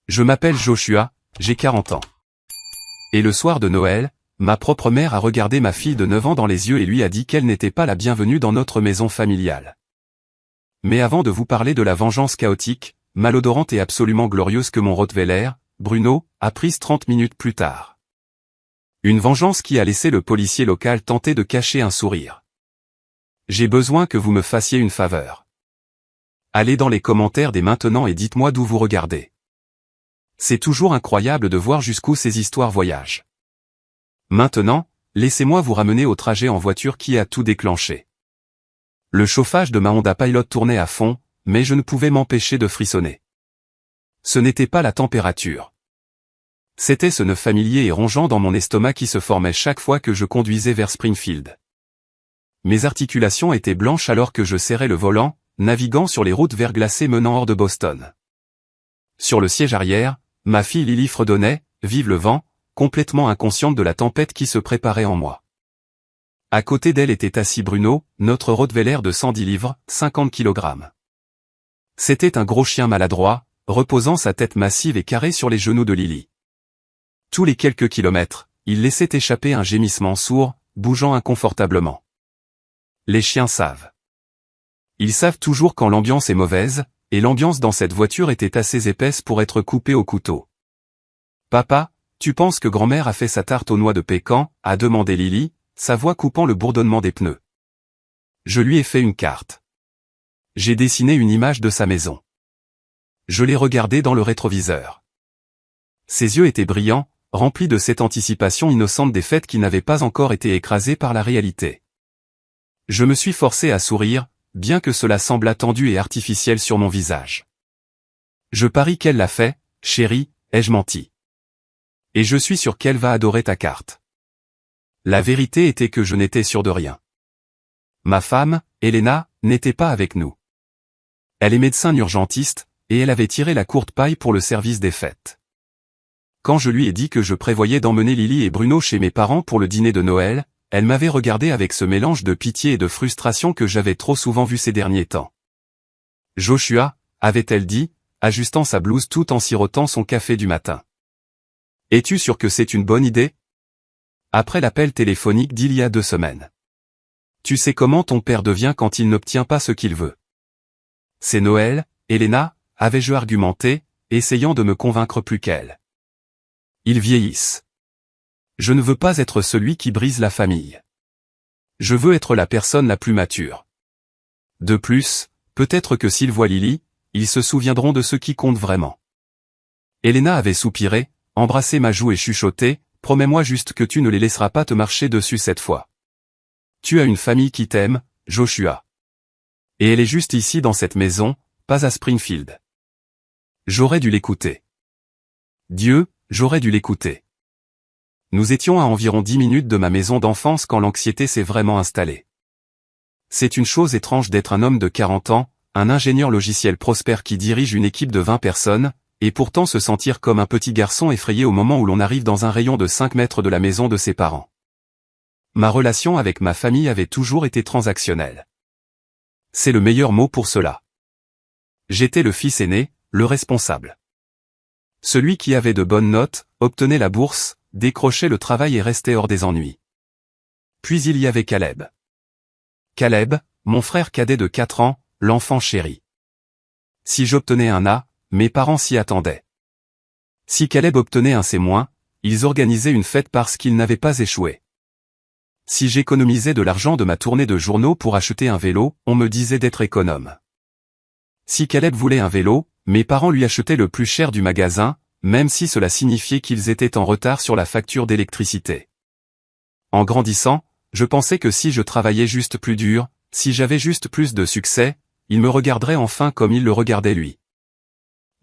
Je m'appelle Joshua, j'ai 40 ans. Et le soir de Noël, ma propre mère a regardé ma fille de 9 ans dans les yeux et lui a dit qu'elle n'était pas la bienvenue dans notre maison familiale. Mais avant de vous parler de la vengeance chaotique, malodorante et absolument glorieuse que mon Rottweiler, Bruno, a prise 30 minutes plus tard. Une vengeance qui a laissé le policier local tenter de cacher un sourire. J'ai besoin que vous me fassiez une faveur. Allez dans les commentaires dès maintenant et dites-moi d'où vous regardez. C'est toujours incroyable de voir jusqu'où ces histoires voyagent. Maintenant, laissez-moi vous ramener au trajet en voiture qui a tout déclenché. Le chauffage de ma Honda Pilot tournait à fond, mais je ne pouvais m'empêcher de frissonner. Ce n'était pas la température. C'était ce nœud familier et rongeant dans mon estomac qui se formait chaque fois que je conduisais vers Springfield. Mes articulations étaient blanches alors que je serrais le volant, naviguant sur les routes verglacées menant hors de Boston. Sur le siège arrière, ma fille Lily fredonnait, vive le vent, complètement inconsciente de la tempête qui se préparait en moi. À côté d'elle était assis Bruno, notre Rottweiler de 110 livres, 50 kg. C'était un gros chien maladroit, reposant sa tête massive et carrée sur les genoux de Lily. Tous les quelques kilomètres, il laissait échapper un gémissement sourd, bougeant inconfortablement. Les chiens savent. Ils savent toujours quand l'ambiance est mauvaise, et l'ambiance dans cette voiture était assez épaisse pour être coupée au couteau. « Papa, tu penses que grand-mère a fait sa tarte aux noix de pécan ?» a demandé Lily, sa voix coupant le bourdonnement des pneus. Je lui ai fait une carte. J'ai dessiné une image de sa maison. Je l'ai regardée dans le rétroviseur. Ses yeux étaient brillants, remplis de cette anticipation innocente des fêtes qui n'avaient pas encore été écrasées par la réalité. Je me suis forcé à sourire, bien que cela semble attendu et artificiel sur mon visage. Je parie qu'elle l'a fait, chérie, ai-je menti? Et je suis sûr qu'elle va adorer ta carte. La vérité était que je n'étais sûr de rien. Ma femme, Elena, n'était pas avec nous. Elle est médecin urgentiste, et elle avait tiré la courte paille pour le service des fêtes. Quand je lui ai dit que je prévoyais d'emmener Lily et Bruno chez mes parents pour le dîner de Noël, elle m'avait regardé avec ce mélange de pitié et de frustration que j'avais trop souvent vu ces derniers temps. « Joshua » avait-elle dit, ajustant sa blouse tout en sirotant son café du matin. « Es-tu sûr que c'est une bonne idée ?» Après l'appel téléphonique d'il y a 2 semaines. « Tu sais comment ton père devient quand il n'obtient pas ce qu'il veut. »« C'est Noël, Elena » avais-je argumenté, essayant de me convaincre plus qu'elle. « Ils vieillissent. Je ne veux pas être celui qui brise la famille. Je veux être la personne la plus mature. De plus, peut-être que s'ils voient Lily, ils se souviendront de ce qui compte vraiment. » Elena avait soupiré, embrassé ma joue et chuchoté, « Promets-moi juste que tu ne les laisseras pas te marcher dessus cette fois. Tu as une famille qui t'aime, Joshua. Et elle est juste ici dans cette maison, pas à Springfield. » J'aurais dû l'écouter. Dieu, j'aurais dû l'écouter. Nous étions à environ 10 minutes de ma maison d'enfance quand l'anxiété s'est vraiment installée. C'est une chose étrange d'être un homme de 40 ans, un ingénieur logiciel prospère qui dirige une équipe de 20 personnes, et pourtant se sentir comme un petit garçon effrayé au moment où l'on arrive dans un rayon de 5 mètres de la maison de ses parents. Ma relation avec ma famille avait toujours été transactionnelle. C'est le meilleur mot pour cela. J'étais le fils aîné, le responsable. Celui qui avait de bonnes notes, obtenait la bourse, décrochait le travail et restait hors des ennuis. Puis il y avait Caleb. Caleb, mon frère cadet de 4 ans, l'enfant chéri. Si j'obtenais un A, mes parents s'y attendaient. Si Caleb obtenait un C-, ils organisaient une fête parce qu'il n'avait pas échoué. Si j'économisais de l'argent de ma tournée de journaux pour acheter un vélo, on me disait d'être économe. Si Caleb voulait un vélo, mes parents lui achetaient le plus cher du magasin, même si cela signifiait qu'ils étaient en retard sur la facture d'électricité. En grandissant, je pensais que si je travaillais juste plus dur, si j'avais juste plus de succès, il me regarderait enfin comme il le regardait lui.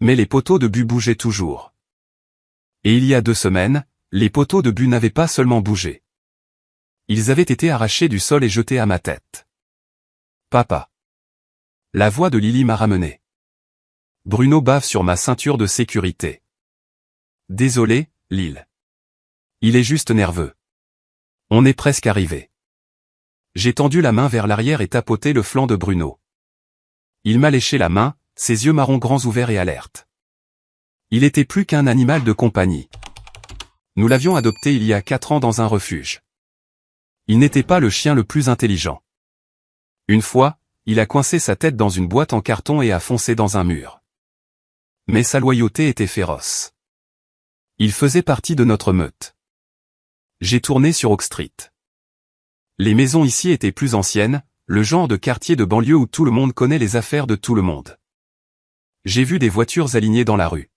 Mais les poteaux de but bougeaient toujours. Et il y a 2 semaines, les poteaux de but n'avaient pas seulement bougé. Ils avaient été arrachés du sol et jetés à ma tête. « Papa. » La voix de Lily m'a ramené. Bruno bave sur ma ceinture de sécurité. Désolé, Lil. Il est juste nerveux. On est presque arrivé. J'ai tendu la main vers l'arrière et tapoté le flanc de Bruno. Il m'a léché la main, ses yeux marrons grands ouverts et alertes. Il était plus qu'un animal de compagnie. Nous l'avions adopté il y a 4 ans dans un refuge. Il n'était pas le chien le plus intelligent. Une fois, il a coincé sa tête dans une boîte en carton et a foncé dans un mur. Mais sa loyauté était féroce. Il faisait partie de notre meute. J'ai tourné sur Oak Street. Les maisons ici étaient plus anciennes, le genre de quartier de banlieue où tout le monde connaît les affaires de tout le monde. J'ai vu des voitures alignées dans la rue.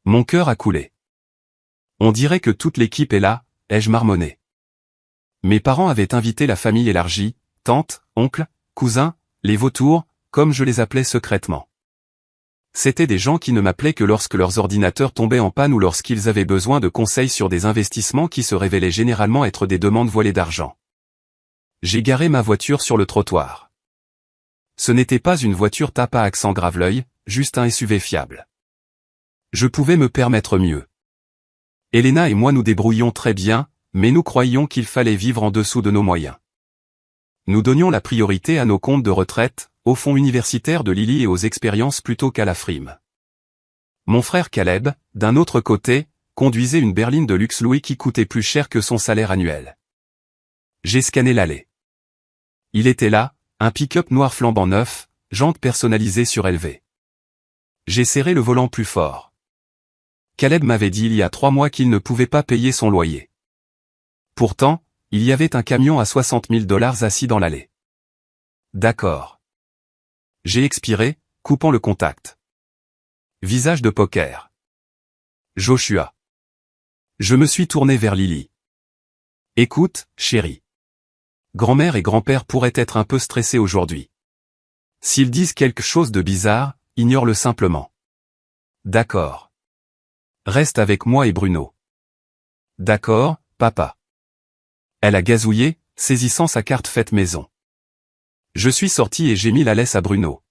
Mon cœur a coulé. On dirait que toute l'équipe est là, ai-je marmonné. Mes parents avaient invité la famille élargie, tantes, oncles, cousins, les vautours, comme je les appelais secrètement. C'étaient des gens qui ne m'appelaient que lorsque leurs ordinateurs tombaient en panne ou lorsqu'ils avaient besoin de conseils sur des investissements qui se révélaient généralement être des demandes voilées d'argent. J'ai garé ma voiture sur le trottoir. Ce n'était pas une voiture tape à accent grave-l'œil, juste un SUV fiable. Je pouvais me permettre mieux. Elena et moi nous débrouillions très bien, mais nous croyions qu'il fallait vivre en dessous de nos moyens. Nous donnions la priorité à nos comptes de retraite, aux fonds universitaires de Lily et aux expériences plutôt qu'à la frime. Mon frère Caleb, d'un autre côté, conduisait une berline de luxe Louis qui coûtait plus cher que son salaire annuel. J'ai scanné l'allée. Il était là, un pick-up noir flambant neuf, jantes personnalisées surélevées. J'ai serré le volant plus fort. Caleb m'avait dit il y a 3 mois qu'il ne pouvait pas payer son loyer. Pourtant, il y avait un camion à 60 000 $ assis dans l'allée. D'accord. J'ai expiré, coupant le contact. Visage de poker. Joshua. Je me suis tourné vers Lily. Écoute, chérie. Grand-mère et grand-père pourraient être un peu stressés aujourd'hui. S'ils disent quelque chose de bizarre, ignore-le simplement. D'accord. Reste avec moi et Bruno. D'accord, papa. Elle a gazouillé, saisissant sa carte faite maison. Je suis sorti et j'ai mis la laisse à Bruno.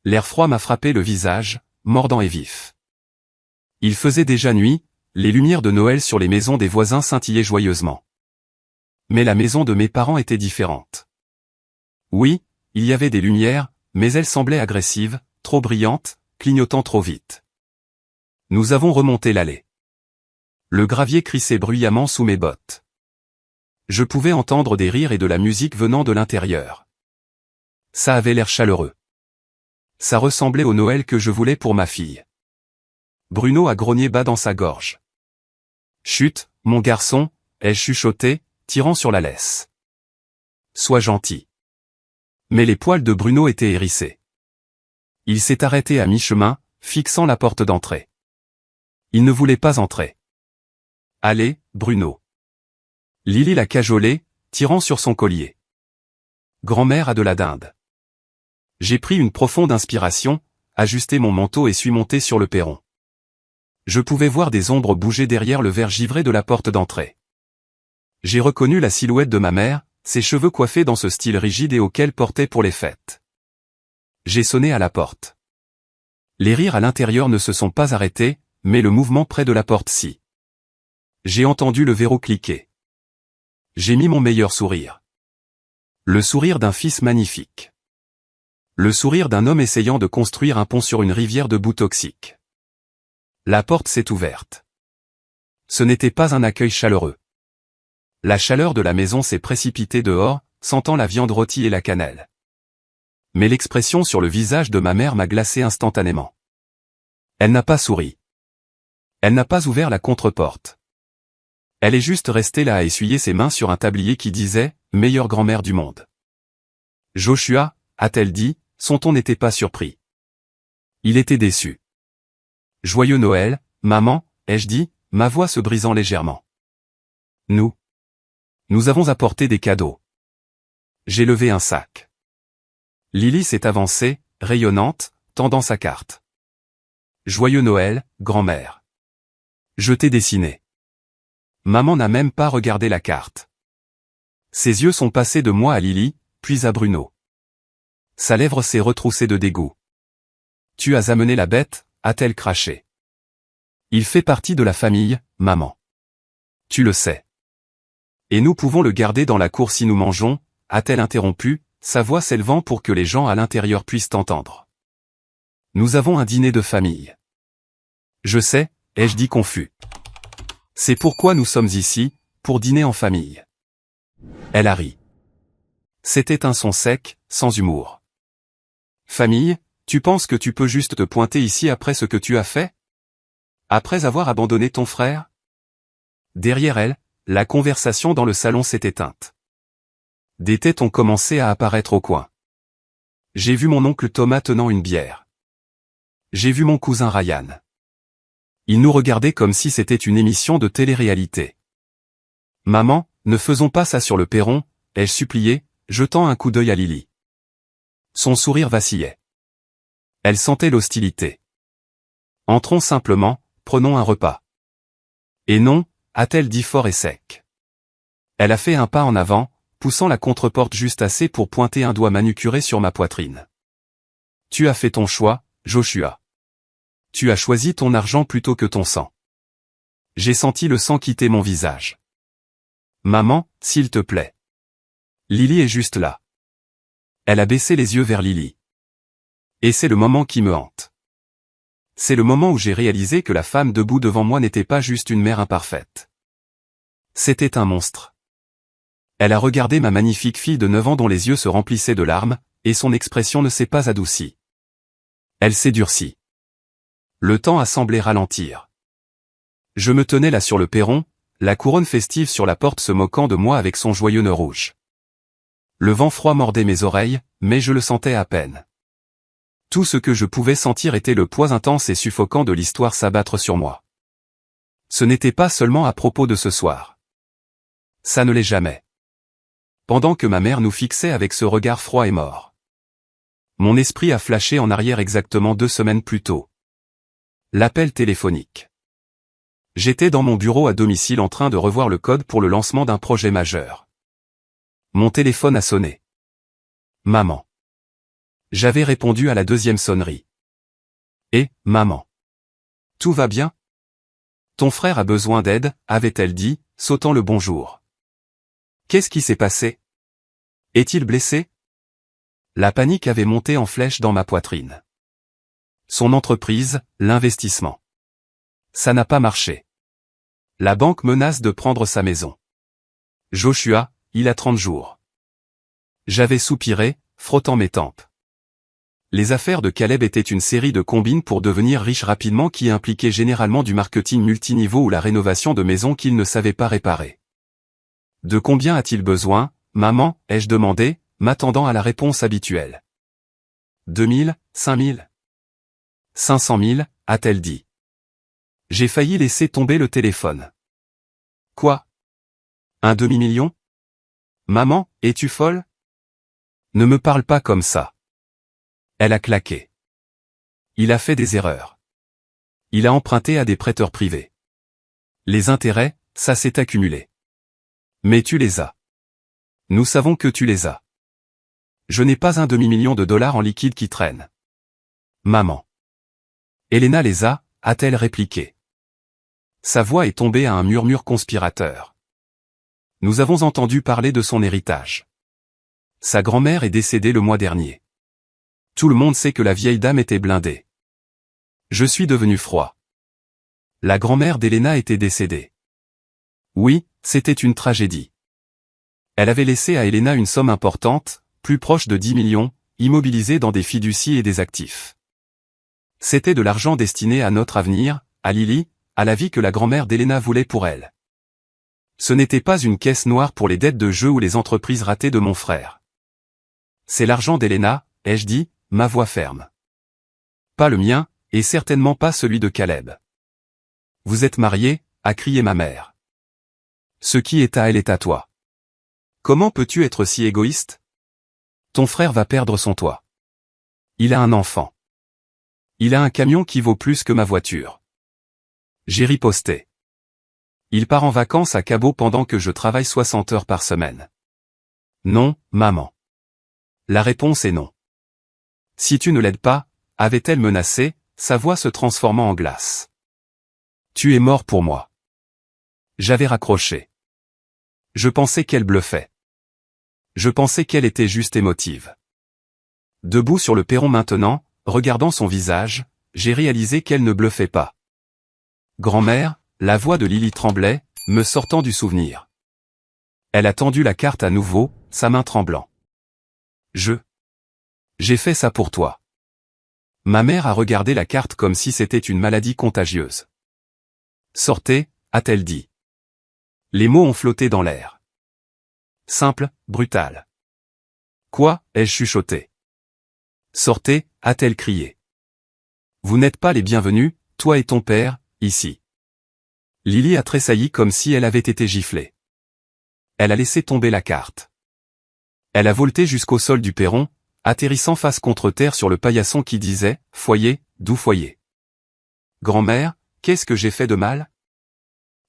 L'air froid m'a frappé le visage, mordant et vif. Il faisait déjà nuit, les lumières de Noël sur les maisons des voisins scintillaient joyeusement. Mais la maison de mes parents était différente. Oui, il y avait des lumières, mais elles semblaient agressives, trop brillantes, clignotant trop vite. Nous avons remonté l'allée. Le gravier crissait bruyamment sous mes bottes. Je pouvais entendre des rires et de la musique venant de l'intérieur. Ça avait l'air chaleureux. Ça ressemblait au Noël que je voulais pour ma fille. Bruno a grogné bas dans sa gorge. Chut, mon garçon, ai-je chuchoté, tirant sur la laisse. Sois gentil. Mais les poils de Bruno étaient hérissés. Il s'est arrêté à mi-chemin, fixant la porte d'entrée. Il ne voulait pas entrer. Allez, Bruno. Lily l'a cajolé, tirant sur son collier. Grand-mère a de la dinde. J'ai pris une profonde inspiration, ajusté mon manteau et suis monté sur le perron. Je pouvais voir des ombres bouger derrière le verre givré de la porte d'entrée. J'ai reconnu la silhouette de ma mère, ses cheveux coiffés dans ce style rigide et auquel portait pour les fêtes. J'ai sonné à la porte. Les rires à l'intérieur ne se sont pas arrêtés, mais le mouvement près de la porte si. J'ai entendu le verrou cliquer. J'ai mis mon meilleur sourire. Le sourire d'un fils magnifique. Le sourire d'un homme essayant de construire un pont sur une rivière de boue toxique. La porte s'est ouverte. Ce n'était pas un accueil chaleureux. La chaleur de la maison s'est précipitée dehors, sentant la viande rôtie et la cannelle. Mais l'expression sur le visage de ma mère m'a glacé instantanément. Elle n'a pas souri. Elle n'a pas ouvert la contre-porte. Elle est juste restée là à essuyer ses mains sur un tablier qui disait « Meilleure grand-mère du monde ». Joshua, a-t-elle dit, son ton n'était pas surpris. Il était déçu. Joyeux Noël, maman, ai-je dit, ma voix se brisant légèrement. Nous avons apporté des cadeaux. J'ai levé un sac. Lily s'est avancée, rayonnante, tendant sa carte. Joyeux Noël, grand-mère. Je t'ai dessiné. Maman n'a même pas regardé la carte. Ses yeux sont passés de moi à Lily, puis à Bruno. Sa lèvre s'est retroussée de dégoût. Tu as amené la bête, a-t-elle craché. Il fait partie de la famille, maman. Tu le sais. Et nous pouvons le garder dans la cour si nous mangeons, a-t-elle interrompu, sa voix s'élevant pour que les gens à l'intérieur puissent entendre. Nous avons un dîner de famille. Je sais, ai-je dit confus. C'est pourquoi nous sommes ici, pour dîner en famille. Elle a ri. C'était un son sec, sans humour. Famille, tu penses que tu peux juste te pointer ici après ce que tu as fait? Après avoir abandonné ton frère? Derrière elle, la conversation dans le salon s'est éteinte. Des têtes ont commencé à apparaître au coin. J'ai vu mon oncle Thomas tenant une bière. J'ai vu mon cousin Ryan. Ils nous regardaient comme si c'était une émission de télé-réalité. Maman, ne faisons pas ça sur le perron, ai-je supplié, jetant un coup d'œil à Lily. Son sourire vacillait. Elle sentait l'hostilité. Entrons simplement, prenons un repas. Et non, a-t-elle dit fort et sec. Elle a fait un pas en avant, poussant la contreporte juste assez pour pointer un doigt manucuré sur ma poitrine. Tu as fait ton choix, Joshua. Tu as choisi ton argent plutôt que ton sang. J'ai senti le sang quitter mon visage. Maman, s'il te plaît. Lily est juste là. Elle a baissé les yeux vers Lily. Et c'est le moment qui me hante. C'est le moment où j'ai réalisé que la femme debout devant moi n'était pas juste une mère imparfaite. C'était un monstre. Elle a regardé ma magnifique fille de 9 ans dont les yeux se remplissaient de larmes, et son expression ne s'est pas adoucie. Elle s'est durcie. Le temps a semblé ralentir. Je me tenais là sur le perron, la couronne festive sur la porte se moquant de moi avec son joyeux nœud rouge. Le vent froid mordait mes oreilles, mais je le sentais à peine. Tout ce que je pouvais sentir était le poids intense et suffocant de l'histoire s'abattre sur moi. Ce n'était pas seulement à propos de ce soir. Ça ne l'est jamais. Pendant que ma mère nous fixait avec ce regard froid et mort. Mon esprit a flashé en arrière exactement 2 semaines plus tôt. L'appel téléphonique. J'étais dans mon bureau à domicile en train de revoir le code pour le lancement d'un projet majeur. Mon téléphone a sonné. Maman. J'avais répondu à la 2e sonnerie. Et, maman. Tout va bien? Ton frère a besoin d'aide, avait-elle dit, sautant le bonjour. Qu'est-ce qui s'est passé? Est-il blessé? La panique avait monté en flèche dans ma poitrine. Son entreprise, l'investissement. Ça n'a pas marché. La banque menace de prendre sa maison. Joshua, il a 30 jours. J'avais soupiré, frottant mes tempes. Les affaires de Caleb étaient une série de combines pour devenir riche rapidement qui impliquaient généralement du marketing multiniveau ou la rénovation de maisons qu'il ne savait pas réparer. De combien a-t-il besoin, maman, ai-je demandé, m'attendant à la réponse habituelle. 2000, 5000. 500 000, a-t-elle dit. J'ai failli laisser tomber le téléphone. Quoi? Un demi-million? Maman, es-tu folle? Ne me parle pas comme ça. Elle a claqué. Il a fait des erreurs. Il a emprunté à des prêteurs privés. Les intérêts, ça s'est accumulé. Mais tu les as. Nous savons que tu les as. Je n'ai pas un demi-million de dollars en liquide qui traîne. Maman. Elena les a-t-elle répliqué. Sa voix est tombée à un murmure conspirateur. Nous avons entendu parler de son héritage. Sa grand-mère est décédée le mois dernier. Tout le monde sait que la vieille dame était blindée. Je suis devenu froid. La grand-mère d'Elena était décédée. Oui, c'était une tragédie. Elle avait laissé à Elena une somme importante, plus proche de 10 millions, immobilisée dans des fiducies et des actifs. C'était de l'argent destiné à notre avenir, à Lily, à la vie que la grand-mère d'Elena voulait pour elle. Ce n'était pas une caisse noire pour les dettes de jeu ou les entreprises ratées de mon frère. C'est l'argent d'Elena, ai-je dit, ma voix ferme. Pas le mien, et certainement pas celui de Caleb. Vous êtes mariés, a crié ma mère. Ce qui est à elle est à toi. Comment peux-tu être si égoïste? Ton frère va perdre son toit. Il a un enfant. Il a un camion qui vaut plus que ma voiture. J'ai riposté. Il part en vacances à Cabo pendant que je travaille 60 heures par semaine. Non, maman. La réponse est non. Si tu ne l'aides pas, avait-elle menacé, sa voix se transformant en glace. Tu es mort pour moi. J'avais raccroché. Je pensais qu'elle bluffait. Je pensais qu'elle était juste émotive. Debout sur le perron maintenant, regardant son visage, j'ai réalisé qu'elle ne bluffait pas. Grand-mère, la voix de Lily tremblait, me sortant du souvenir. Elle a tendu la carte à nouveau, sa main tremblant. J'ai fait ça pour toi. Ma mère a regardé la carte comme si c'était une maladie contagieuse. Sortez, a-t-elle dit. Les mots ont flotté dans l'air. Simple, brutal. Quoi, ai-je chuchoté. Sortez, a-t-elle crié. Vous n'êtes pas les bienvenus, toi et ton père, ici. Lily a tressailli comme si elle avait été giflée. Elle a laissé tomber la carte. Elle a volté jusqu'au sol du perron, atterrissant face contre terre sur le paillasson qui disait « Foyer, doux foyer ». Grand-mère, qu'est-ce que j'ai fait de mal?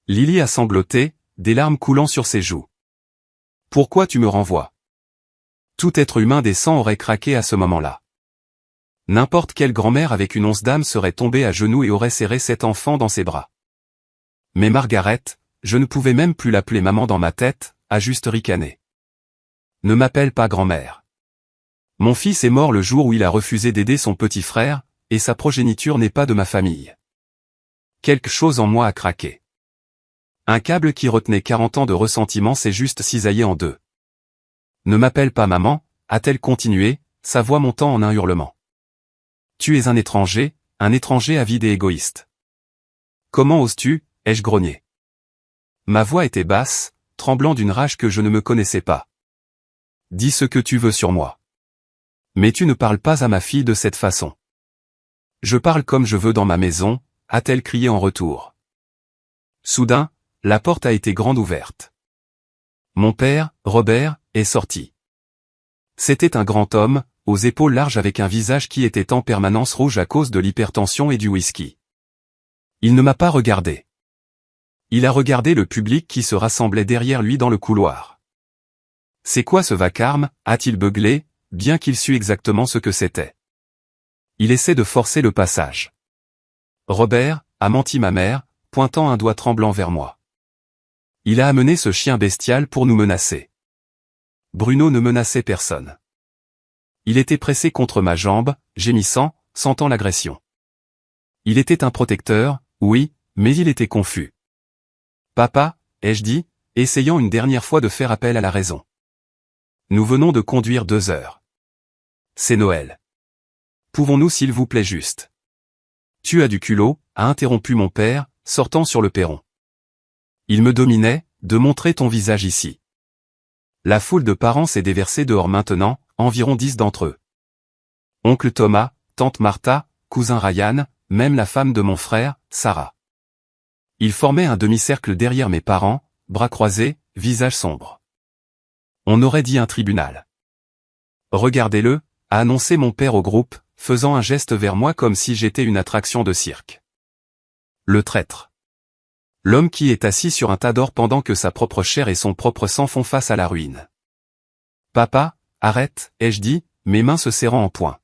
Lily a sangloté, des larmes coulant sur ses joues. Pourquoi tu me renvoies? Tout être humain décent aurait craqué à ce moment-là. N'importe quelle grand-mère avec une once d'âme serait tombée à genoux et aurait serré cet enfant dans ses bras. Mais Margaret, je ne pouvais même plus l'appeler maman dans ma tête, a juste ricané. Ne m'appelle pas grand-mère. Mon fils est mort le jour où il a refusé d'aider son petit frère, et sa progéniture n'est pas de ma famille. Quelque chose en moi a craqué. Un câble qui retenait 40 ans de ressentiment s'est juste cisaillé en deux. Ne m'appelle pas maman, a-t-elle continué, sa voix montant en un hurlement. Tu es un étranger avide et égoïste. Comment oses-tu, ai-je grogné. Ma voix était basse, tremblant d'une rage que je ne me connaissais pas. Dis ce que tu veux sur moi. Mais tu ne parles pas à ma fille de cette façon. Je parle comme je veux dans ma maison, a-t-elle crié en retour. Soudain, la porte a été grande ouverte. Mon père, Robert, est sorti. C'était un grand homme, aux épaules larges avec un visage qui était en permanence rouge à cause de l'hypertension et du whisky. Il ne m'a pas regardé. Il a regardé le public qui se rassemblait derrière lui dans le couloir. C'est quoi ce vacarme, a-t-il beuglé, bien qu'il sût exactement ce que c'était. Il essaie de forcer le passage. Robert, a menti ma mère, pointant un doigt tremblant vers moi. Il a amené ce chien bestial pour nous menacer. Bruno ne menaçait personne. Il était pressé contre ma jambe, gémissant, sentant l'agression. Il était un protecteur, oui, mais il était confus. Papa, ai-je dit, essayant une dernière fois de faire appel à la raison. Nous venons de conduire 2 heures. C'est Noël. Pouvons-nous s'il vous plaît juste. Tu as du culot, a interrompu mon père, sortant sur le perron. Il me dominait, de montrer ton visage ici. La foule de parents s'est déversée dehors maintenant, environ 10 d'entre eux. Oncle Thomas, tante Martha, cousin Ryan, même la femme de mon frère, Sarah. Ils formaient un demi-cercle derrière mes parents, bras croisés, visage sombre. On aurait dit un tribunal. Regardez-le, a annoncé mon père au groupe, faisant un geste vers moi comme si j'étais une attraction de cirque. Le traître. L'homme qui est assis sur un tas d'or pendant que sa propre chair et son propre sang font face à la ruine. Papa, arrête, ai-je dit, mes mains se serrant en poing.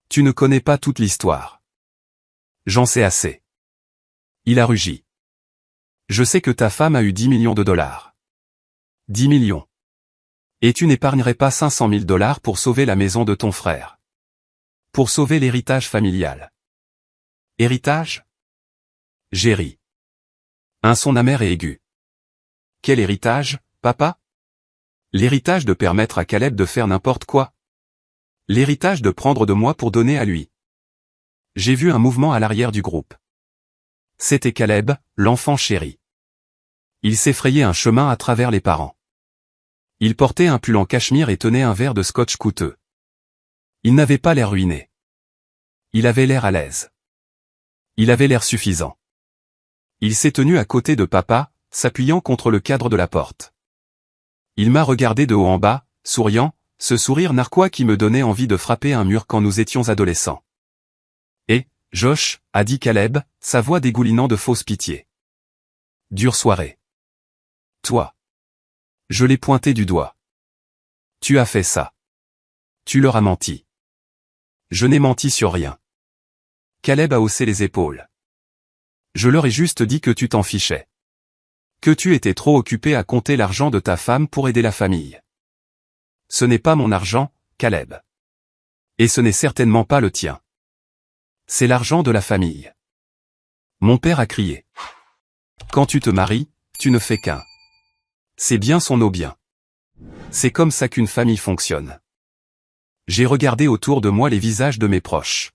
Tu ne connais pas toute l'histoire. J'en sais assez. Il a rugi. Je sais que ta femme a eu 10 millions de dollars. 10 millions. Et tu n'épargnerais pas 500 000 dollars pour sauver la maison de ton frère. Pour sauver l'héritage familial. Héritage? J'ai ri. Un son amer et aigu. Quel héritage, papa? L'héritage de permettre à Caleb de faire n'importe quoi. L'héritage de prendre de moi pour donner à lui. J'ai vu un mouvement à l'arrière du groupe. C'était Caleb, l'enfant chéri. Il s'effrayait un chemin à travers les parents. Il portait un pull en cachemire et tenait un verre de scotch coûteux. Il n'avait pas l'air ruiné. Il avait l'air à l'aise. Il avait l'air suffisant. Il s'est tenu à côté de papa, s'appuyant contre le cadre de la porte. Il m'a regardé de haut en bas, souriant, ce sourire narquois qui me donnait envie de frapper un mur quand nous étions adolescents. Et, Josh, a dit Caleb, sa voix dégoulinant de fausse pitié. Dure soirée. Toi. Je l'ai pointé du doigt. Tu as fait ça. Tu leur as menti. Je n'ai menti sur rien. Caleb a haussé les épaules. Je leur ai juste dit que tu t'en fichais. Que tu étais trop occupé à compter l'argent de ta femme pour aider la famille. Ce n'est pas mon argent, Caleb. Et ce n'est certainement pas le tien. C'est l'argent de la famille. Mon père a crié. Quand tu te maries, tu ne fais qu'un. C'est bien son nos biens. C'est comme ça qu'une famille fonctionne. J'ai regardé autour de moi les visages de mes proches.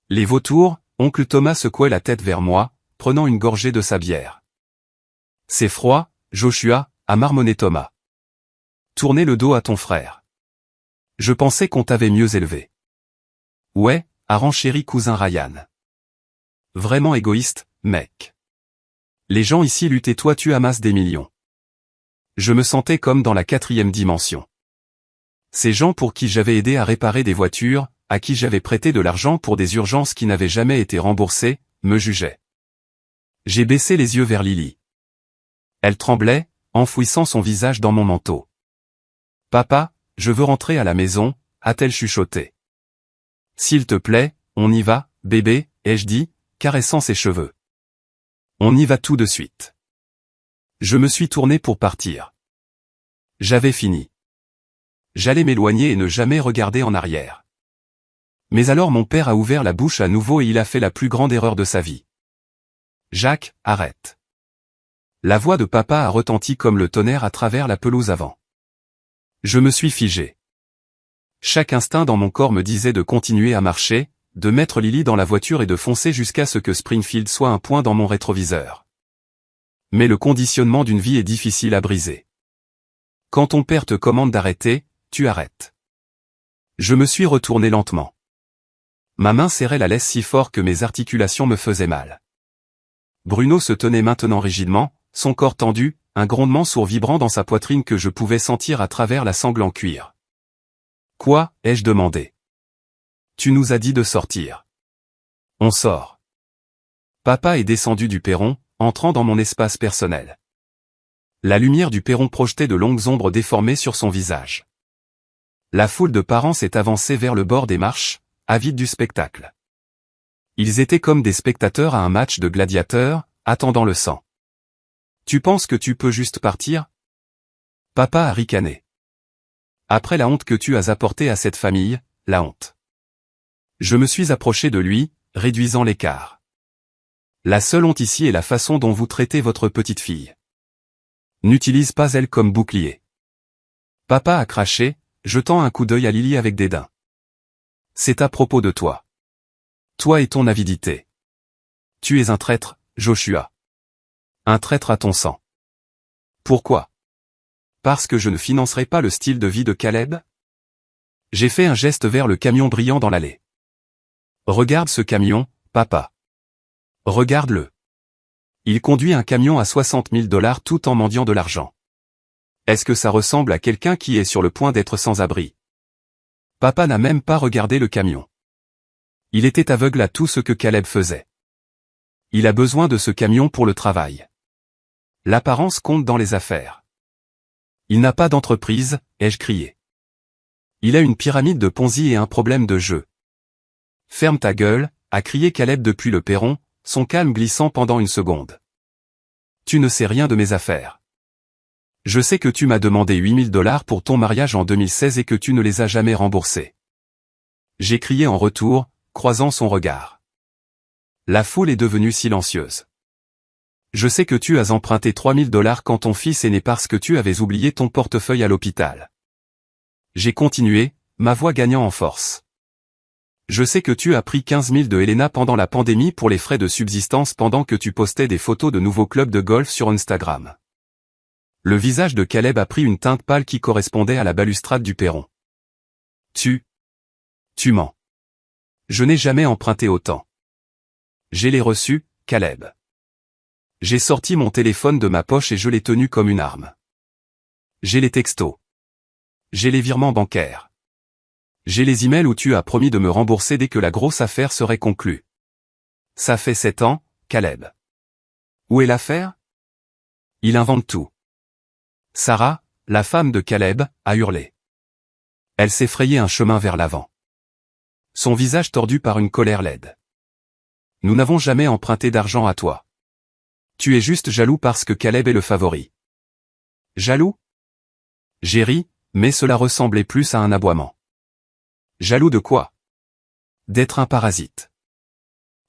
Les vautours, oncle Thomas secouait la tête vers moi, prenant une gorgée de sa bière. C'est froid, Joshua, a marmonné Thomas. Tournez le dos à ton frère. Je pensais qu'on t'avait mieux élevé. Ouais, a renchéri cousin Ryan. Vraiment égoïste, mec. Les gens ici luttent et toi tu amasses des millions. Je me sentais comme dans la 4e dimension. Ces gens pour qui j'avais aidé à réparer des voitures, à qui j'avais prêté de l'argent pour des urgences qui n'avaient jamais été remboursées, me jugeaient. J'ai baissé les yeux vers Lily. Elle tremblait, enfouissant son visage dans mon manteau. Papa, je veux rentrer à la maison, a-t-elle chuchoté. S'il te plaît, on y va, bébé, ai-je dit, caressant ses cheveux. On y va tout de suite. Je me suis tourné pour partir. J'avais fini. J'allais m'éloigner et ne jamais regarder en arrière. Mais alors mon père a ouvert la bouche à nouveau et il a fait la plus grande erreur de sa vie. Jacques, arrête. La voix de papa a retenti comme le tonnerre à travers la pelouse avant. Je me suis figé. Chaque instinct dans mon corps me disait de continuer à marcher, de mettre Lily dans la voiture et de foncer jusqu'à ce que Springfield soit un point dans mon rétroviseur. Mais le conditionnement d'une vie est difficile à briser. Quand ton père te commande d'arrêter, tu arrêtes. Je me suis retourné lentement. Ma main serrait la laisse si fort que mes articulations me faisaient mal. Bruno se tenait maintenant rigidement, son corps tendu, un grondement sourd vibrant dans sa poitrine que je pouvais sentir à travers la sangle en cuir. Quoi, ai-je demandé. Tu nous as dit de sortir. On sort. Papa est descendu du perron, entrant dans mon espace personnel. La lumière du perron projetait de longues ombres déformées sur son visage. La foule de parents s'est avancée vers le bord des marches, avide du spectacle. Ils étaient comme des spectateurs à un match de gladiateurs, attendant le sang. Tu penses que tu peux juste partir? Papa a ricané. Après la honte que tu as apportée à cette famille, la honte. Je me suis approché de lui, réduisant l'écart. La seule honte ici est la façon dont vous traitez votre petite fille. N'utilise pas elle comme bouclier. Papa a craché, jetant un coup d'œil à Lily avec dédain. C'est à propos de toi. Toi et ton avidité. Tu es un traître, Joshua. Un traître à ton sang. Pourquoi? Parce que je ne financerai pas le style de vie de Caleb? J'ai fait un geste vers le camion brillant dans l'allée. Regarde ce camion, papa. Regarde-le. Il conduit un camion à 60 000 $ tout en mendiant de l'argent. Est-ce que ça ressemble à quelqu'un qui est sur le point d'être sans abri? Papa n'a même pas regardé le camion. Il était aveugle à tout ce que Caleb faisait. Il a besoin de ce camion pour le travail. L'apparence compte dans les affaires. Il n'a pas d'entreprise, ai-je crié. Il a une pyramide de Ponzi et un problème de jeu. Ferme ta gueule, a crié Caleb depuis le perron, son calme glissant pendant une seconde. Tu ne sais rien de mes affaires. Je sais que tu m'as demandé 8 000 $ pour ton mariage en 2016 et que tu ne les as jamais remboursés. J'ai crié en retour, croisant son regard. La foule est devenue silencieuse. Je sais que tu as emprunté 3 000 $ quand ton fils est né parce que tu avais oublié ton portefeuille à l'hôpital. J'ai continué, ma voix gagnant en force. Je sais que tu as pris 15 000 de Helena pendant la pandémie pour les frais de subsistance pendant que tu postais des photos de nouveaux clubs de golf sur Instagram. Le visage de Caleb a pris une teinte pâle qui correspondait à la balustrade du perron. Tu mens. Je n'ai jamais emprunté autant. J'ai les reçus, Caleb. J'ai sorti mon téléphone de ma poche et je l'ai tenu comme une arme. J'ai les textos. J'ai les virements bancaires. J'ai les emails où tu as promis de me rembourser dès que la grosse affaire serait conclue. Ça fait 7 ans, Caleb. Où est l'affaire? Il invente tout. Sarah, la femme de Caleb, a hurlé. Elle s'est frayé un chemin vers l'avant. Son visage tordu par une colère laide. Nous n'avons jamais emprunté d'argent à toi. Tu es juste jaloux parce que Caleb est le favori. Jaloux? J'ai ri, mais cela ressemblait plus à un aboiement. Jaloux de quoi? D'être un parasite.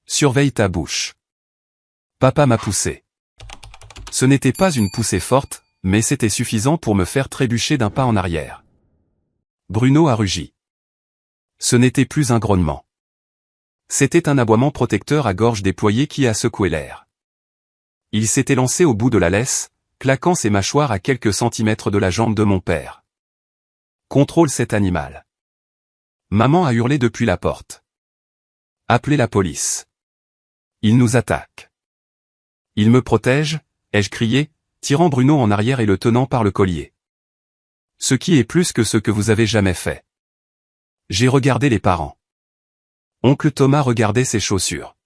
Surveille ta bouche. Papa m'a poussé. Ce n'était pas une poussée forte, mais c'était suffisant pour me faire trébucher d'un pas en arrière. Bruno a rugi. Ce n'était plus un grognement. C'était un aboiement protecteur à gorge déployée qui a secoué l'air. Il s'était lancé au bout de la laisse, claquant ses mâchoires à quelques centimètres de la jambe de mon père. Contrôle cet animal. Maman a hurlé depuis la porte. Appelez la police. Il nous attaque. Il me protège, ai-je crié, tirant Bruno en arrière et le tenant par le collier. Ce qui est plus que ce que vous avez jamais fait. J'ai regardé les parents. Oncle Thomas regardait ses chaussures.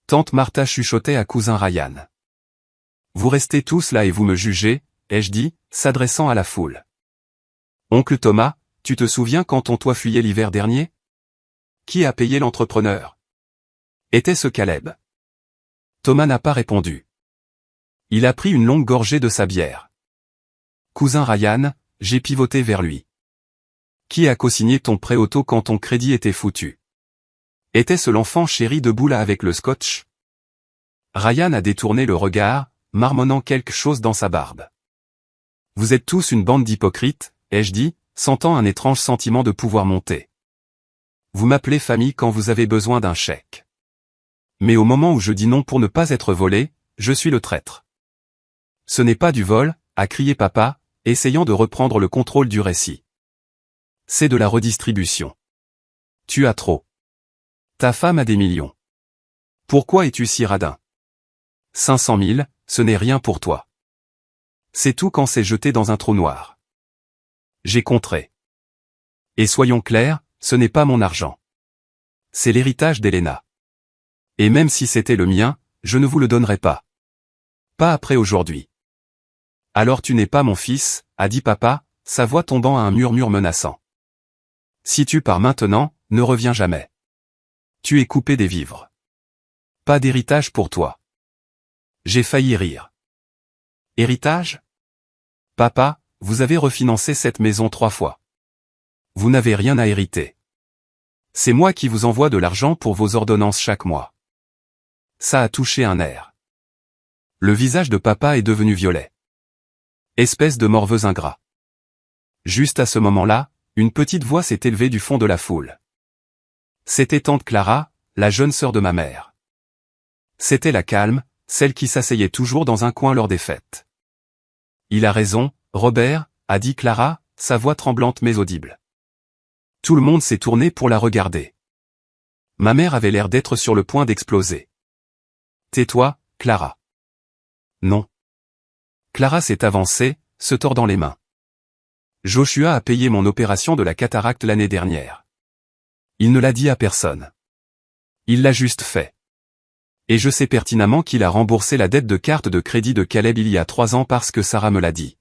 Tante Martha chuchotait à cousin Ryan. Vous restez tous là et vous me jugez, ai-je dit, s'adressant à la foule. Oncle Thomas, tu te souviens quand on toi fuyait l'hiver dernier? Qui a payé l'entrepreneur? Était-ce Caleb? Thomas n'a pas répondu. Il a pris une longue gorgée de sa bière. Cousin Ryan, j'ai pivoté vers lui. Qui a co-signé ton prêt auto quand ton crédit était foutu? Était-ce l'enfant chéri de Boula avec le scotch? Ryan a détourné le regard, marmonnant quelque chose dans sa barbe. Vous êtes tous une bande d'hypocrites, ai-je dit, sentant un étrange sentiment de pouvoir monter. Vous m'appelez famille quand vous avez besoin d'un chèque. Mais au moment où je dis non pour ne pas être volé, je suis le traître. Ce n'est pas du vol, a crié papa, essayant de reprendre le contrôle du récit. C'est de la redistribution. Tu as trop. Ta femme a des millions. Pourquoi es-tu si radin? 500 000, ce n'est rien pour toi. C'est tout quand c'est jeté dans un trou noir. J'ai contré. Et soyons clairs, ce n'est pas mon argent. C'est l'héritage d'Elena. Et même si c'était le mien, je ne vous le donnerai pas. Pas après aujourd'hui. Alors tu n'es pas mon fils, a dit papa, sa voix tombant à un murmure menaçant. Si tu pars maintenant, ne reviens jamais. Tu es coupé des vivres. Pas d'héritage pour toi. J'ai failli rire. Héritage? Papa, vous avez refinancé cette maison 3 fois. Vous n'avez rien à hériter. C'est moi qui vous envoie de l'argent pour vos ordonnances chaque mois. Ça a touché un nerf. Le visage de papa est devenu violet. Espèce de morveux ingrat. Juste à ce moment-là, une petite voix s'est élevée du fond de la foule. C'était tante Clara, la jeune sœur de ma mère. C'était la calme, celle qui s'asseyait toujours dans un coin lors des fêtes. Il a raison, Robert, a dit Clara, sa voix tremblante mais audible. Tout le monde s'est tourné pour la regarder. Ma mère avait l'air d'être sur le point d'exploser. Tais-toi, Clara. Non. Clara s'est avancée, se tordant les mains. Joshua a payé mon opération de la cataracte l'année dernière. Il ne l'a dit à personne. Il l'a juste fait. Et je sais pertinemment qu'il a remboursé la dette de carte de crédit de Caleb il y a 3 ans parce que Sarah me l'a dit.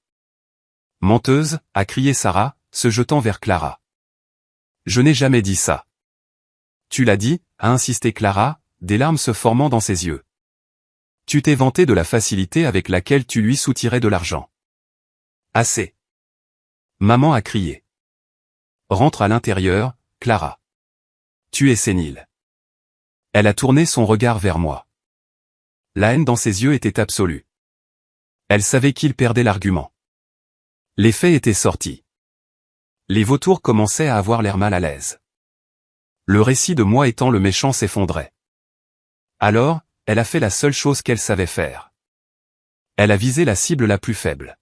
Menteuse, a crié Sarah, se jetant vers Clara. Je n'ai jamais dit ça. Tu l'as dit, a insisté Clara, des larmes se formant dans ses yeux. Tu t'es vanté de la facilité avec laquelle tu lui soutirais de l'argent. Assez. Maman a crié. Rentre à l'intérieur, Clara. Tu es sénile. Elle a tourné son regard vers moi. La haine dans ses yeux était absolue. Elle savait qu'il perdait l'argument. Les faits étaient sortis. Les vautours commençaient à avoir l'air mal à l'aise. Le récit de moi étant le méchant s'effondrait. Alors, elle a fait la seule chose qu'elle savait faire. Elle a visé la cible la plus faible.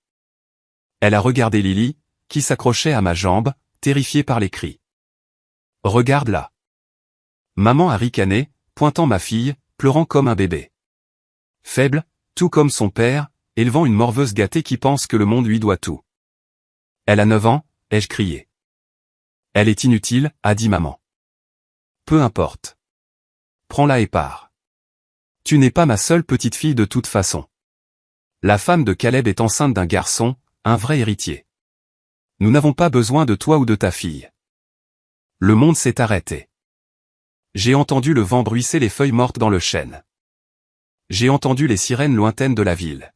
Elle a regardé Lily, qui s'accrochait à ma jambe, terrifiée par les cris. Regarde-la. Maman a ricané, pointant ma fille, pleurant comme un bébé. Faible, tout comme son père, élevant une morveuse gâtée qui pense que le monde lui doit tout. Elle a 9 ans, ai-je crié. Elle est inutile, a dit maman. Peu importe. Prends-la et pars. Tu n'es pas ma seule petite fille de toute façon. La femme de Caleb est enceinte d'un garçon, un vrai héritier. Nous n'avons pas besoin de toi ou de ta fille. Le monde s'est arrêté. J'ai entendu le vent bruisser les feuilles mortes dans le chêne. J'ai entendu les sirènes lointaines de la ville.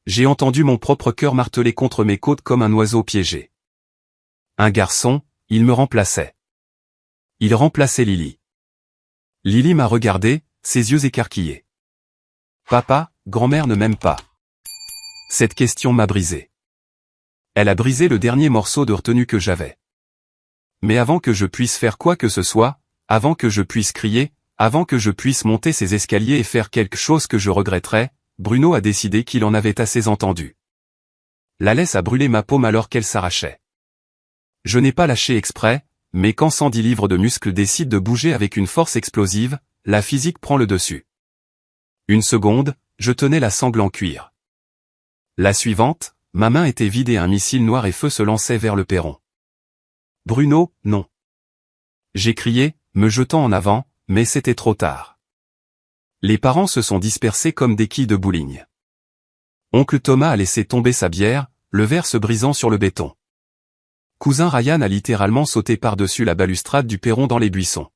J'ai entendu mon propre cœur marteler contre mes côtes comme un oiseau piégé. Un garçon, il me remplaçait. Il remplaçait Lily. Lily m'a regardé, ses yeux écarquillés. Papa, grand-mère ne m'aime pas. Cette question m'a brisé. Elle a brisé le dernier morceau de retenue que j'avais. Mais avant que je puisse faire quoi que ce soit, avant que je puisse crier, avant que je puisse monter ces escaliers et faire quelque chose que je regretterais, Bruno a décidé qu'il en avait assez entendu. La laisse a brûlé ma paume alors qu'elle s'arrachait. Je n'ai pas lâché exprès, mais quand 110 livres de muscles décident de bouger avec une force explosive, la physique prend le dessus. Une seconde, je tenais la sangle en cuir. La suivante, ma main était vide et un missile noir et feu se lançait vers le perron. Bruno, non. J'ai crié, me jetant en avant, mais c'était trop tard. Les parents se sont dispersés comme des quilles de bowling. Oncle Thomas a laissé tomber sa bière, le verre se brisant sur le béton. Cousin Ryan a littéralement sauté par-dessus la balustrade du perron dans les buissons.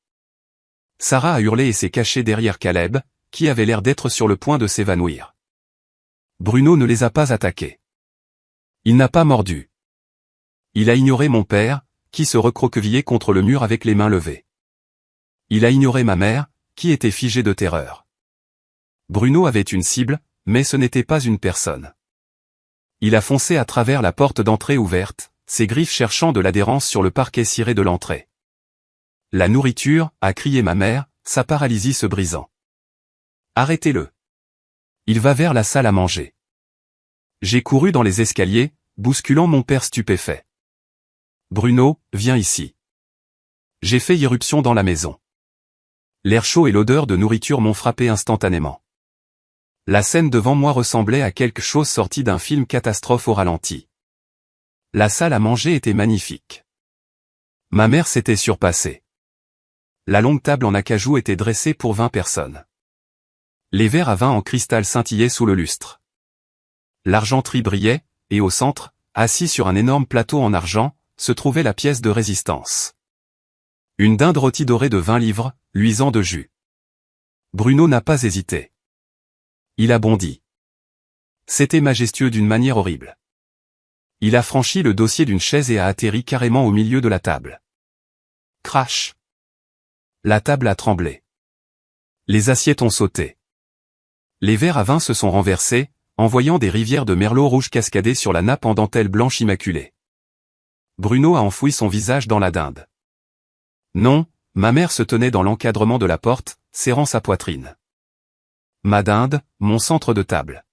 Sarah a hurlé et s'est cachée derrière Caleb, qui avait l'air d'être sur le point de s'évanouir. Bruno ne les a pas attaqués. Il n'a pas mordu. Il a ignoré mon père, qui se recroquevillait contre le mur avec les mains levées. Il a ignoré ma mère, qui était figée de terreur. Bruno avait une cible, mais ce n'était pas une personne. Il a foncé à travers la porte d'entrée ouverte, ses griffes cherchant de l'adhérence sur le parquet ciré de l'entrée. La nourriture, a crié ma mère, sa paralysie se brisant. Arrêtez-le. Il va vers la salle à manger. J'ai couru dans les escaliers, bousculant mon père stupéfait. Bruno, viens ici. J'ai fait irruption dans la maison. L'air chaud et l'odeur de nourriture m'ont frappé instantanément. La scène devant moi ressemblait à quelque chose sorti d'un film catastrophe au ralenti. La salle à manger était magnifique. Ma mère s'était surpassée. La longue table en acajou était dressée pour 20 personnes. Les verres à vin en cristal scintillaient sous le lustre. L'argenterie brillait, et au centre, assis sur un énorme plateau en argent, se trouvait la pièce de résistance. Une dinde rôtie dorée de 20 livres, luisant de jus. Bruno n'a pas hésité. Il a bondi. C'était majestueux d'une manière horrible. Il a franchi le dossier d'une chaise et a atterri carrément au milieu de la table. Crash! La table a tremblé. Les assiettes ont sauté. Les verres à vin se sont renversés, envoyant des rivières de merlot rouge cascader sur la nappe en dentelle blanche immaculée. Bruno a enfoui son visage dans la dinde. Non, ma mère se tenait dans l'encadrement de la porte, serrant sa poitrine. Ma dinde, mon centre de table.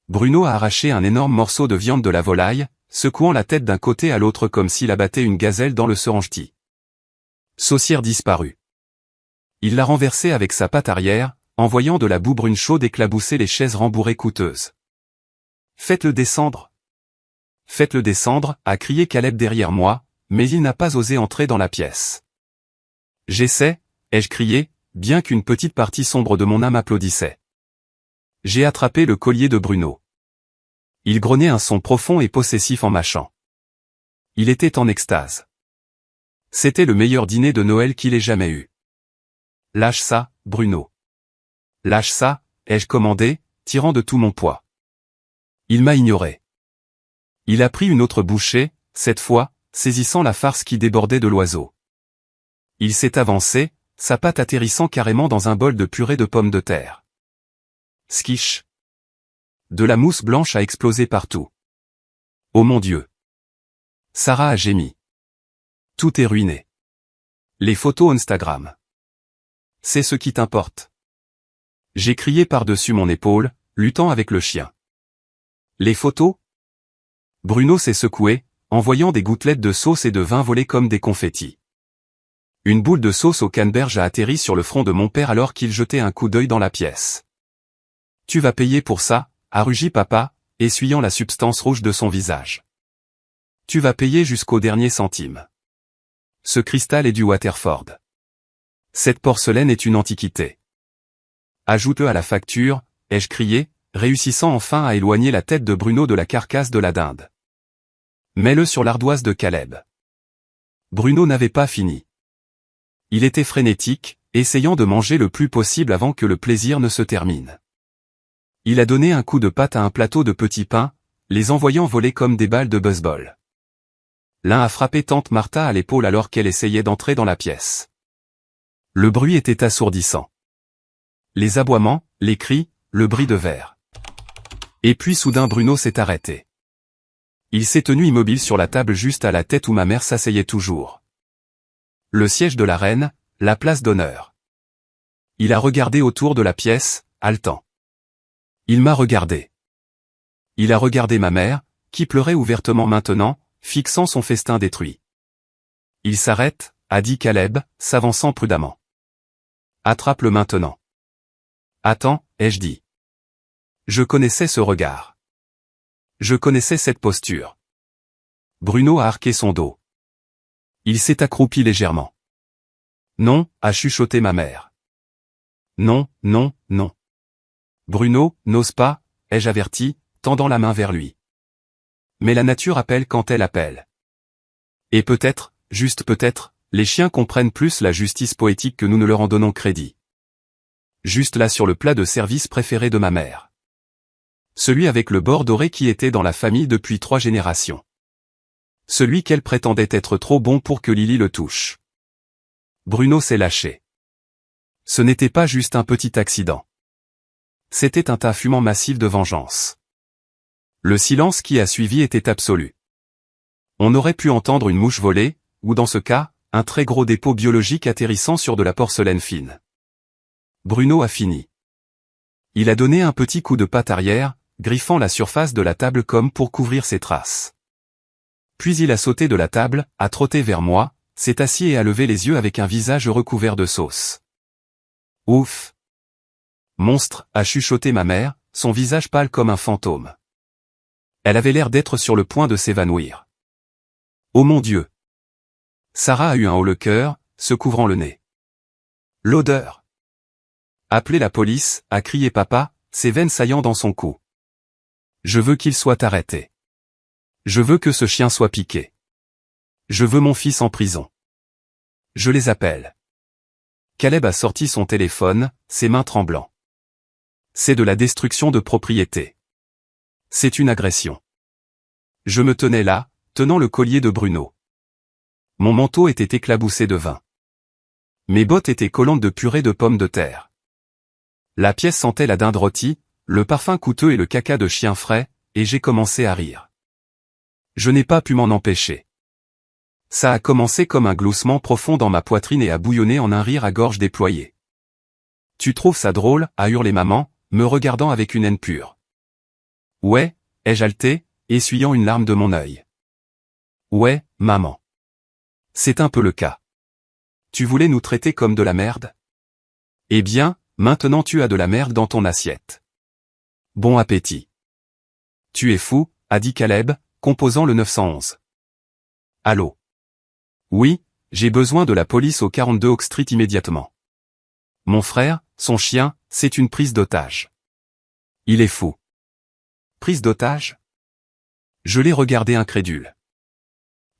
Bruno a arraché un énorme morceau de viande de la volaille, secouant la tête d'un côté à l'autre comme s'il abattait une gazelle dans le serengeti. Saucière disparue. Il l'a renversée avec sa patte arrière, envoyant de la boue brune chaude éclabousser les chaises rembourrées coûteuses. Faites-le descendre. Faites-le descendre, a crié Caleb derrière moi, mais il n'a pas osé entrer dans la pièce. J'essaie, ai-je crié, bien qu'une petite partie sombre de mon âme applaudissait. J'ai attrapé le collier de Bruno. Il grognait un son profond et possessif en mâchant. Il était en extase. C'était le meilleur dîner de Noël qu'il ait jamais eu. Lâche ça, Bruno. Lâche ça, ai-je commandé, tirant de tout mon poids. Il m'a ignoré. Il a pris une autre bouchée, cette fois, saisissant la farce qui débordait de l'oiseau. Il s'est avancé, sa patte atterrissant carrément dans un bol de purée de pommes de terre. Skish. De la mousse blanche a explosé partout. Oh mon Dieu. Sarah a gémi. Tout est ruiné. Les photos Instagram. C'est ce qui t'importe. J'ai crié par-dessus mon épaule, luttant avec le chien. Les photos? Bruno s'est secoué, envoyant des gouttelettes de sauce et de vin voler comme des confettis. Une boule de sauce au canneberge a atterri sur le front de mon père alors qu'il jetait un coup d'œil dans la pièce. Tu vas payer pour ça, a rugi papa, essuyant la substance rouge de son visage. Tu vas payer jusqu'au dernier centime. Ce cristal est du Waterford. Cette porcelaine est une antiquité. Ajoute-le à la facture, ai-je crié, réussissant enfin à éloigner la tête de Bruno de la carcasse de la dinde. Mets-le sur l'ardoise de Caleb. Bruno n'avait pas fini. Il était frénétique, essayant de manger le plus possible avant que le plaisir ne se termine. Il a donné un coup de patte à un plateau de petits pains, les envoyant voler comme des balles de baseball. L'un a frappé tante Martha à l'épaule alors qu'elle essayait d'entrer dans la pièce. Le bruit était assourdissant. Les aboiements, les cris, le bris de verre. Et puis soudain Bruno s'est arrêté. Il s'est tenu immobile sur la table juste à la tête où ma mère s'asseyait toujours. Le siège de la reine, la place d'honneur. Il a regardé autour de la pièce, haletant. Il m'a regardé. Il a regardé ma mère, qui pleurait ouvertement maintenant, fixant son festin détruit. Il s'arrête, a dit Caleb, s'avançant prudemment. Attrape-le maintenant. Attends, ai-je dit. Je connaissais ce regard. Je connaissais cette posture. Bruno a arqué son dos. Il s'est accroupi légèrement. Non, a chuchoté ma mère. Non, non, non. Bruno, n'ose pas, ai-je averti, tendant la main vers lui. Mais la nature appelle quand elle appelle. Et peut-être, juste peut-être, les chiens comprennent plus la justice poétique que nous ne leur en donnons crédit. Juste là sur le plat de service préféré de ma mère. Celui avec le bord doré qui était dans la famille depuis 3 générations. Celui qu'elle prétendait être trop bon pour que Lily le touche. Bruno s'est lâché. Ce n'était pas juste un petit accident. C'était un tas fumant massif de vengeance. Le silence qui a suivi était absolu. On aurait pu entendre une mouche voler, ou dans ce cas, un très gros dépôt biologique atterrissant sur de la porcelaine fine. Bruno a fini. Il a donné un petit coup de patte arrière, griffant la surface de la table comme pour couvrir ses traces. Puis il a sauté de la table, a trotté vers moi, s'est assis et a levé les yeux avec un visage recouvert de sauce. Ouf! Monstre, a chuchoté ma mère, son visage pâle comme un fantôme. Elle avait l'air d'être sur le point de s'évanouir. Oh mon Dieu! Sarah a eu un haut le cœur, se couvrant le nez. L'odeur! Appelez la police, a crié papa, ses veines saillant dans son cou. Je veux qu'il soit arrêté. Je veux que ce chien soit piqué. Je veux mon fils en prison. Je les appelle. Caleb a sorti son téléphone, ses mains tremblant. C'est de la destruction de propriété. C'est une agression. Je me tenais là, tenant le collier de Bruno. Mon manteau était éclaboussé de vin. Mes bottes étaient collantes de purée de pommes de terre. La pièce sentait la dinde rôtie, le parfum coûteux et le caca de chien frais, et j'ai commencé à rire. Je n'ai pas pu m'en empêcher. Ça a commencé comme un gloussement profond dans ma poitrine et a bouillonné en un rire à gorge déployée. Tu trouves ça drôle, a hurlé maman, me regardant avec une haine pure. Ouais, ai-je haleté, essuyant une larme de mon œil. Ouais, maman. C'est un peu le cas. Tu voulais nous traiter comme de la merde? Eh bien, maintenant tu as de la merde dans ton assiette. Bon appétit. Tu es fou, a dit Caleb, composant le 911. Allô? Oui, j'ai besoin de la police au 42 Oak Street immédiatement. Mon frère, son chien, c'est une prise d'otage. Il est fou. Prise d'otage? Je l'ai regardé incrédule.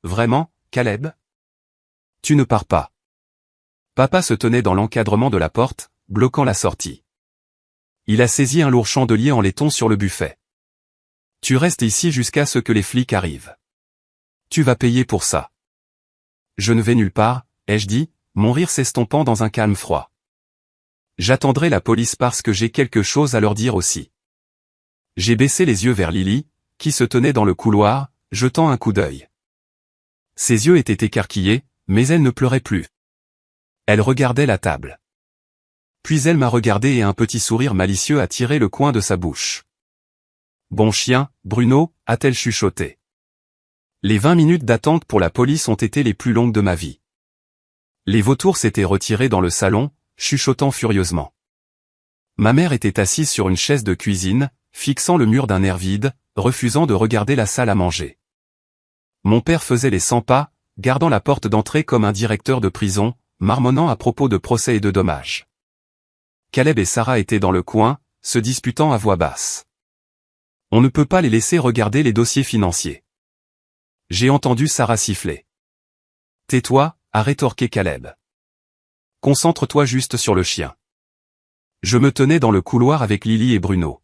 Vraiment, Caleb? Tu ne pars pas. Papa se tenait dans l'encadrement de la porte, bloquant la sortie. Il a saisi un lourd chandelier en laiton sur le buffet. Tu restes ici jusqu'à ce que les flics arrivent. Tu vas payer pour ça. Je ne vais nulle part, ai-je dit, mon rire s'estompant dans un calme froid. J'attendrai la police parce que j'ai quelque chose à leur dire aussi. J'ai baissé les yeux vers Lily, qui se tenait dans le couloir, jetant un coup d'œil. Ses yeux étaient écarquillés, mais elle ne pleurait plus. Elle regardait la table. Puis elle m'a regardé et un petit sourire malicieux a tiré le coin de sa bouche. Bon chien, Bruno, a-t-elle chuchoté. Les 20 minutes d'attente pour la police ont été les plus longues de ma vie. Les vautours s'étaient retirés dans le salon, chuchotant furieusement. Ma mère était assise sur une chaise de cuisine, fixant le mur d'un air vide, refusant de regarder la salle à manger. Mon père faisait les 100 pas, gardant la porte d'entrée comme un directeur de prison, marmonnant à propos de procès et de dommages. Caleb et Sarah étaient dans le coin, se disputant à voix basse. On ne peut pas les laisser regarder les dossiers financiers. J'ai entendu Sarah siffler. Tais-toi, a rétorqué Caleb. Concentre-toi juste sur le chien. Je me tenais dans le couloir avec Lily et Bruno.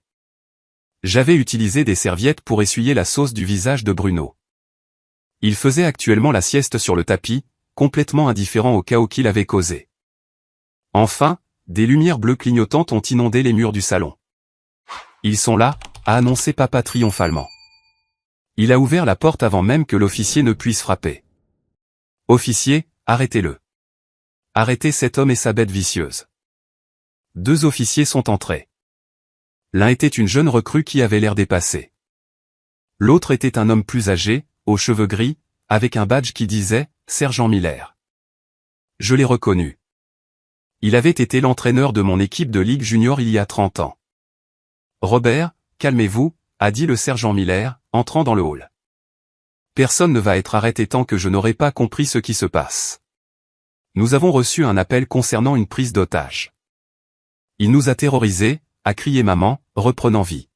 J'avais utilisé des serviettes pour essuyer la sauce du visage de Bruno. Il faisait actuellement la sieste sur le tapis, complètement indifférent au chaos qu'il avait causé. Enfin, des lumières bleues clignotantes ont inondé les murs du salon. Ils sont là, a annoncé papa triomphalement. Il a ouvert la porte avant même que l'officier ne puisse frapper. Officier, arrêtez-le. Arrêtez cet homme et sa bête vicieuse. 2 officiers sont entrés. L'un était une jeune recrue qui avait l'air dépassée. L'autre était un homme plus âgé, aux cheveux gris, avec un badge qui disait « Sergent Miller ». Je l'ai reconnu. Il avait été l'entraîneur de mon équipe de Ligue Junior il y a 30 ans. Robert, calmez-vous, a dit le sergent Miller, entrant dans le hall. Personne ne va être arrêté tant que je n'aurai pas compris ce qui se passe. Nous avons reçu un appel concernant une prise d'otage. Il nous a terrorisés, a crié maman, reprenant vie.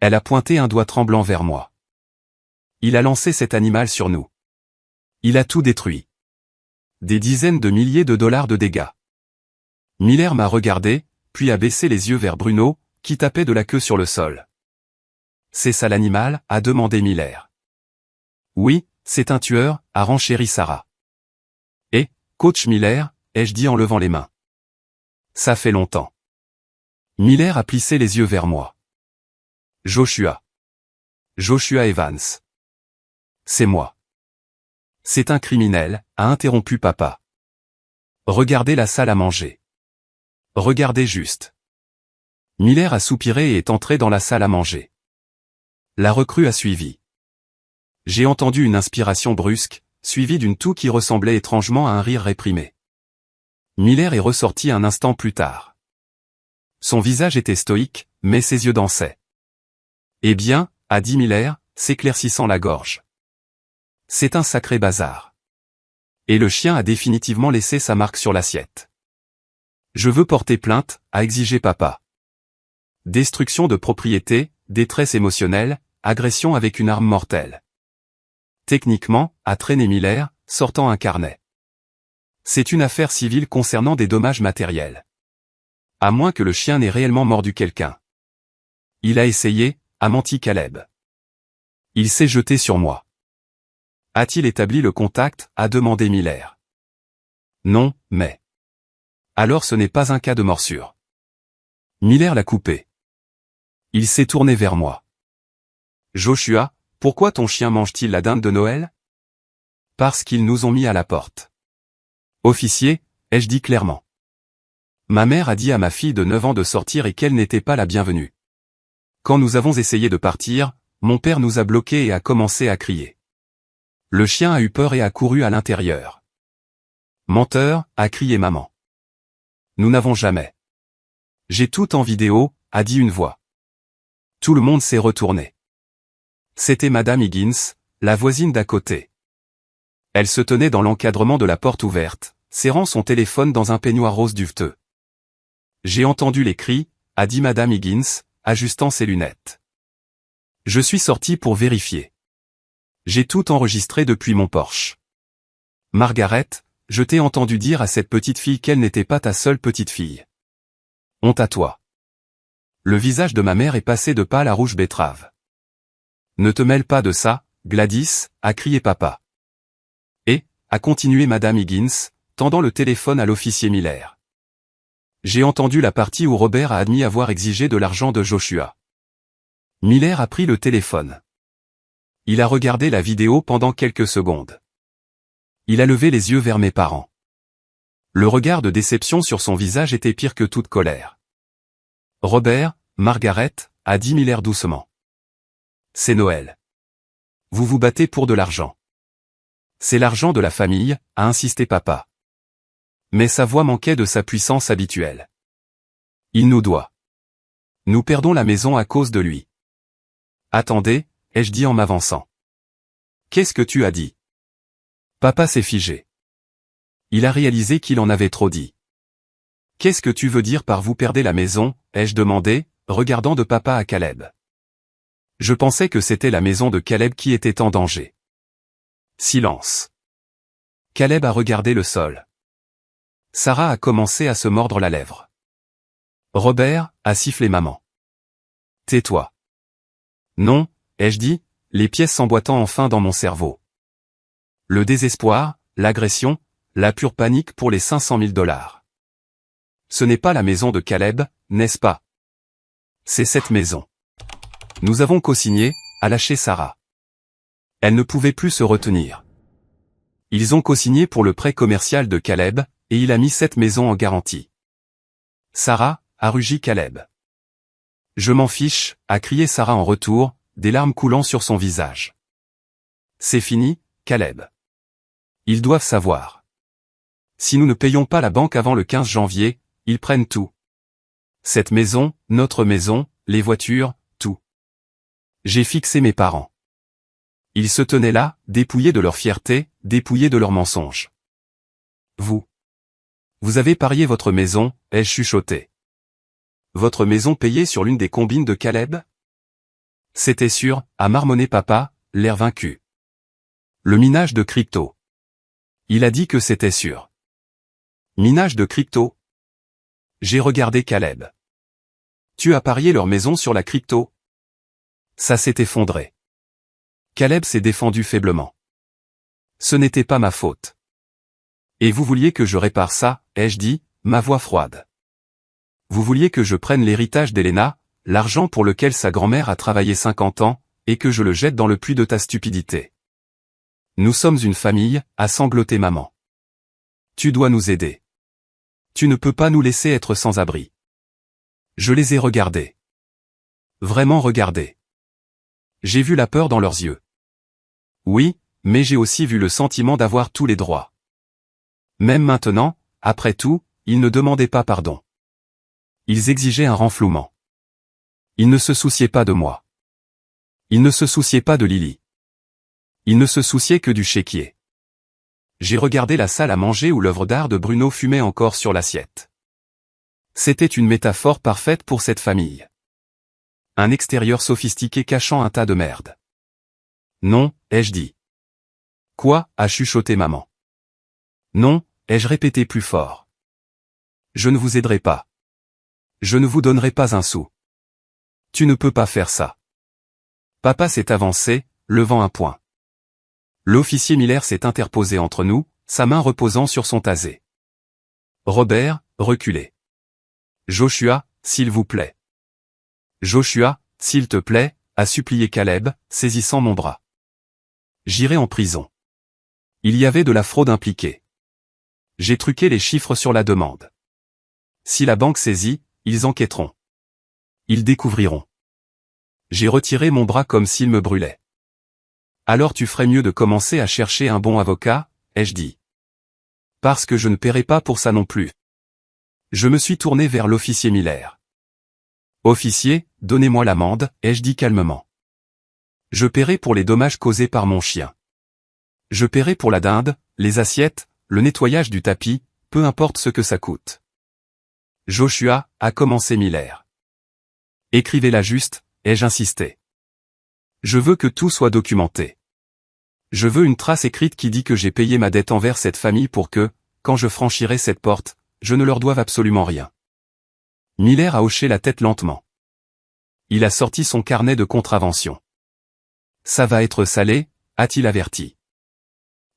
Elle a pointé un doigt tremblant vers moi. Il a lancé cet animal sur nous. Il a tout détruit. Des dizaines de milliers de dollars de dégâts. Miller m'a regardé, puis a baissé les yeux vers Bruno, qui tapait de la queue sur le sol. C'est ça l'animal, a demandé Miller. Oui, c'est un tueur, a renchéri Sarah. Et, coach Miller, ai-je dit en levant les mains. Ça fait longtemps. Miller a plissé les yeux vers moi. Joshua. Joshua Evans. C'est moi. C'est un criminel, a interrompu papa. Regardez la salle à manger. Regardez juste. Miller a soupiré et est entré dans la salle à manger. La recrue a suivi. J'ai entendu une inspiration brusque, suivie d'une toux qui ressemblait étrangement à un rire réprimé. Miller est ressorti un instant plus tard. Son visage était stoïque, mais ses yeux dansaient. Eh bien, a dit Miller, s'éclaircissant la gorge. C'est un sacré bazar. Et le chien a définitivement laissé sa marque sur l'assiette. Je veux porter plainte, a exigé papa. Destruction de propriété, détresse émotionnelle, agression avec une arme mortelle. Techniquement, a traîné Miller, sortant un carnet. C'est une affaire civile concernant des dommages matériels. À moins que le chien n'ait réellement mordu quelqu'un. Il a essayé, a menti Caleb. Il s'est jeté sur moi. A-t-il établi le contact, a demandé Miller. Non, mais... Alors ce n'est pas un cas de morsure. Miller l'a coupé. Il s'est tourné vers moi. Joshua, pourquoi ton chien mange-t-il la dinde de Noël? Parce qu'ils nous ont mis à la porte. Officier, ai-je dit clairement. Ma mère a dit à ma fille de 9 ans de sortir et qu'elle n'était pas la bienvenue. Quand nous avons essayé de partir, mon père nous a bloqués et a commencé à crier. Le chien a eu peur et a couru à l'intérieur. Menteur, a crié maman. Nous n'avons jamais. J'ai tout en vidéo, a dit une voix. Tout le monde s'est retourné. C'était Madame Higgins, la voisine d'à côté. Elle se tenait dans l'encadrement de la porte ouverte, serrant son téléphone dans un peignoir rose duveteux. J'ai entendu les cris, a dit Madame Higgins, ajustant ses lunettes. Je suis sorti pour vérifier. J'ai tout enregistré depuis mon Porsche. Margaret, je t'ai entendu dire à cette petite fille qu'elle n'était pas ta seule petite fille. Honte à toi. Le visage de ma mère est passé de pâle à rouge betterave. Ne te mêle pas de ça, Gladys, a crié papa. Et, a continué Madame Higgins, tendant le téléphone à l'officier Miller. J'ai entendu la partie où Robert a admis avoir exigé de l'argent de Joshua. Miller a pris le téléphone. Il a regardé la vidéo pendant quelques secondes. Il a levé les yeux vers mes parents. Le regard de déception sur son visage était pire que toute colère. Robert, Margaret, a dit Miller doucement. C'est Noël. Vous vous battez pour de l'argent. C'est l'argent de la famille, a insisté papa. Mais sa voix manquait de sa puissance habituelle. Il nous doit. Nous perdons la maison à cause de lui. Attendez, ai-je dit en m'avançant. Qu'est-ce que tu as dit? Papa s'est figé. Il a réalisé qu'il en avait trop dit. Qu'est-ce que tu veux dire par vous perdez la maison, ai-je demandé, regardant de papa à Caleb. Je pensais que c'était la maison de Caleb qui était en danger. Silence. Caleb a regardé le sol. Sarah a commencé à se mordre la lèvre. Robert, a sifflé maman. Tais-toi. Non, ai-je dit, les pièces s'emboîtant enfin dans mon cerveau. Le désespoir, l'agression, la pure panique pour les 500 000 $. Ce n'est pas la maison de Caleb, n'est-ce pas? C'est cette maison. Nous avons co-signé, a lâché Sarah. Elle ne pouvait plus se retenir. Ils ont co-signé pour le prêt commercial de Caleb, et il a mis cette maison en garantie. Sarah, a rugi Caleb. Je m'en fiche, a crié Sarah en retour, des larmes coulant sur son visage. C'est fini, Caleb. Ils doivent savoir. Si nous ne payons pas la banque avant le 15 janvier, ils prennent tout. Cette maison, notre maison, les voitures, tout. J'ai fixé mes parents. Ils se tenaient là, dépouillés de leur fierté, dépouillés de leurs mensonges. Vous avez parié votre maison, ai-je chuchoté. Votre maison payée sur l'une des combines de Caleb? C'était sûr, a marmonné papa, l'air vaincu. Le minage de crypto. Il a dit que c'était sûr. Minage de crypto? J'ai regardé Caleb. Tu as parié leur maison sur la crypto? Ça s'est effondré. Caleb s'est défendu faiblement. Ce n'était pas ma faute. Et vous vouliez que je répare ça, ai-je dit, ma voix froide. Vous vouliez que je prenne l'héritage d'Elena, l'argent pour lequel sa grand-mère a travaillé 50 ans, et que je le jette dans le puits de ta stupidité. Nous sommes une famille, a sangloté maman. Tu dois nous aider. Tu ne peux pas nous laisser être sans abri. Je les ai regardés. Vraiment regardés. J'ai vu la peur dans leurs yeux. Oui, mais j'ai aussi vu le sentiment d'avoir tous les droits. Même maintenant, après tout, ils ne demandaient pas pardon. Ils exigeaient un renflouement. Ils ne se souciaient pas de moi. Ils ne se souciaient pas de Lily. Ils ne se souciaient que du chéquier. J'ai regardé la salle à manger où l'œuvre d'art de Bruno fumait encore sur l'assiette. C'était une métaphore parfaite pour cette famille. Un extérieur sophistiqué cachant un tas de merde. Non, ai-je dit. Quoi, a chuchoté maman. Non, ai-je répété plus fort. Je ne vous aiderai pas. Je ne vous donnerai pas un sou. Tu ne peux pas faire ça. Papa s'est avancé, levant un poing. L'officier Miller s'est interposé entre nous, sa main reposant sur son tasé. Robert, reculez. Joshua, s'il vous plaît. Joshua, s'il te plaît, a supplié Caleb, saisissant mon bras. J'irai en prison. Il y avait de la fraude impliquée. J'ai truqué les chiffres sur la demande. Si la banque saisit, ils enquêteront. Ils découvriront. J'ai retiré mon bras comme s'il me brûlait. Alors tu ferais mieux de commencer à chercher un bon avocat, ai-je dit. Parce que je ne paierai pas pour ça non plus. Je me suis tourné vers l'officier Miller. Officier, donnez-moi l'amende, ai-je dit calmement. Je paierai pour les dommages causés par mon chien. Je paierai pour la dinde, les assiettes, le nettoyage du tapis, peu importe ce que ça coûte. Joshua, a commencé Miller. Écrivez-la juste, ai-je insisté. Je veux que tout soit documenté. Je veux une trace écrite qui dit que j'ai payé ma dette envers cette famille pour que, quand je franchirai cette porte, je ne leur doive absolument rien. Miller a hoché la tête lentement. Il a sorti son carnet de contraventions. Ça va être salé, a-t-il averti.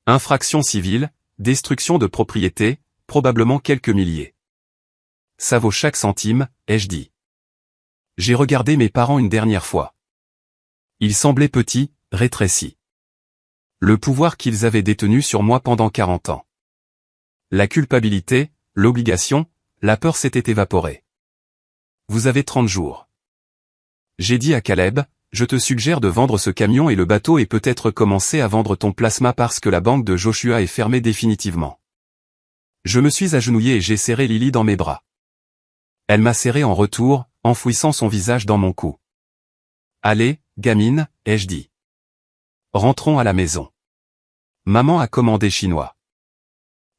Infraction civile, destruction de propriété, probablement quelques milliers. Ça vaut chaque centime, ai-je dit. J'ai regardé mes parents une dernière fois. Ils semblaient petits, rétrécis. Le pouvoir qu'ils avaient détenu sur moi pendant 40 ans. La culpabilité, l'obligation, la peur s'étaient évaporées. Vous avez 30 jours. J'ai dit à Caleb, je te suggère de vendre ce camion et le bateau et peut-être commencer à vendre ton plasma parce que la banque de Joshua est fermée définitivement. Je me suis agenouillé et j'ai serré Lily dans mes bras. Elle m'a serré en retour, enfouissant son visage dans mon cou. Allez, gamine, ai-je dit. Rentrons à la maison. Maman a commandé chinois.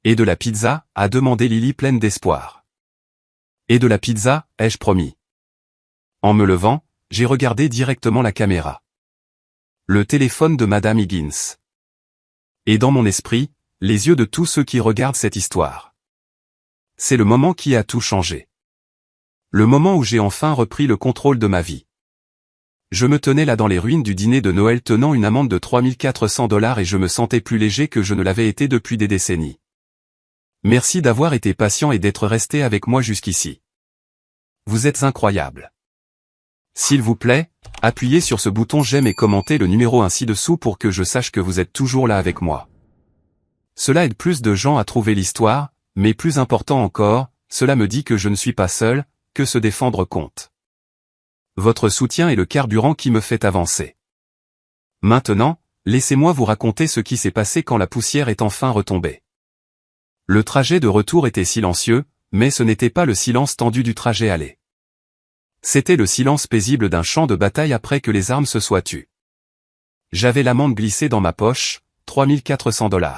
Et de la pizza, a demandé Lily pleine d'espoir. Et de la pizza, ai-je promis. En me levant, j'ai regardé directement la caméra. Le téléphone de Madame Higgins. Et dans mon esprit, les yeux de tous ceux qui regardent cette histoire. C'est le moment qui a tout changé. Le moment où j'ai enfin repris le contrôle de ma vie. Je me tenais là dans les ruines du dîner de Noël tenant une amende de $3400 et je me sentais plus léger que je ne l'avais été depuis des décennies. Merci d'avoir été patient et d'être resté avec moi jusqu'ici. Vous êtes incroyable. S'il vous plaît, appuyez sur ce bouton j'aime et commentez le numéro ainsi dessous pour que je sache que vous êtes toujours là avec moi. Cela aide plus de gens à trouver l'histoire, mais plus important encore, cela me dit que je ne suis pas seul, que se défendre compte. Votre soutien est le carburant qui me fait avancer. Maintenant, laissez-moi vous raconter ce qui s'est passé quand la poussière est enfin retombée. Le trajet de retour était silencieux, mais ce n'était pas le silence tendu du trajet aller. C'était le silence paisible d'un champ de bataille après que les armes se soient tues. J'avais l'amende glissée dans ma poche, 3400 $.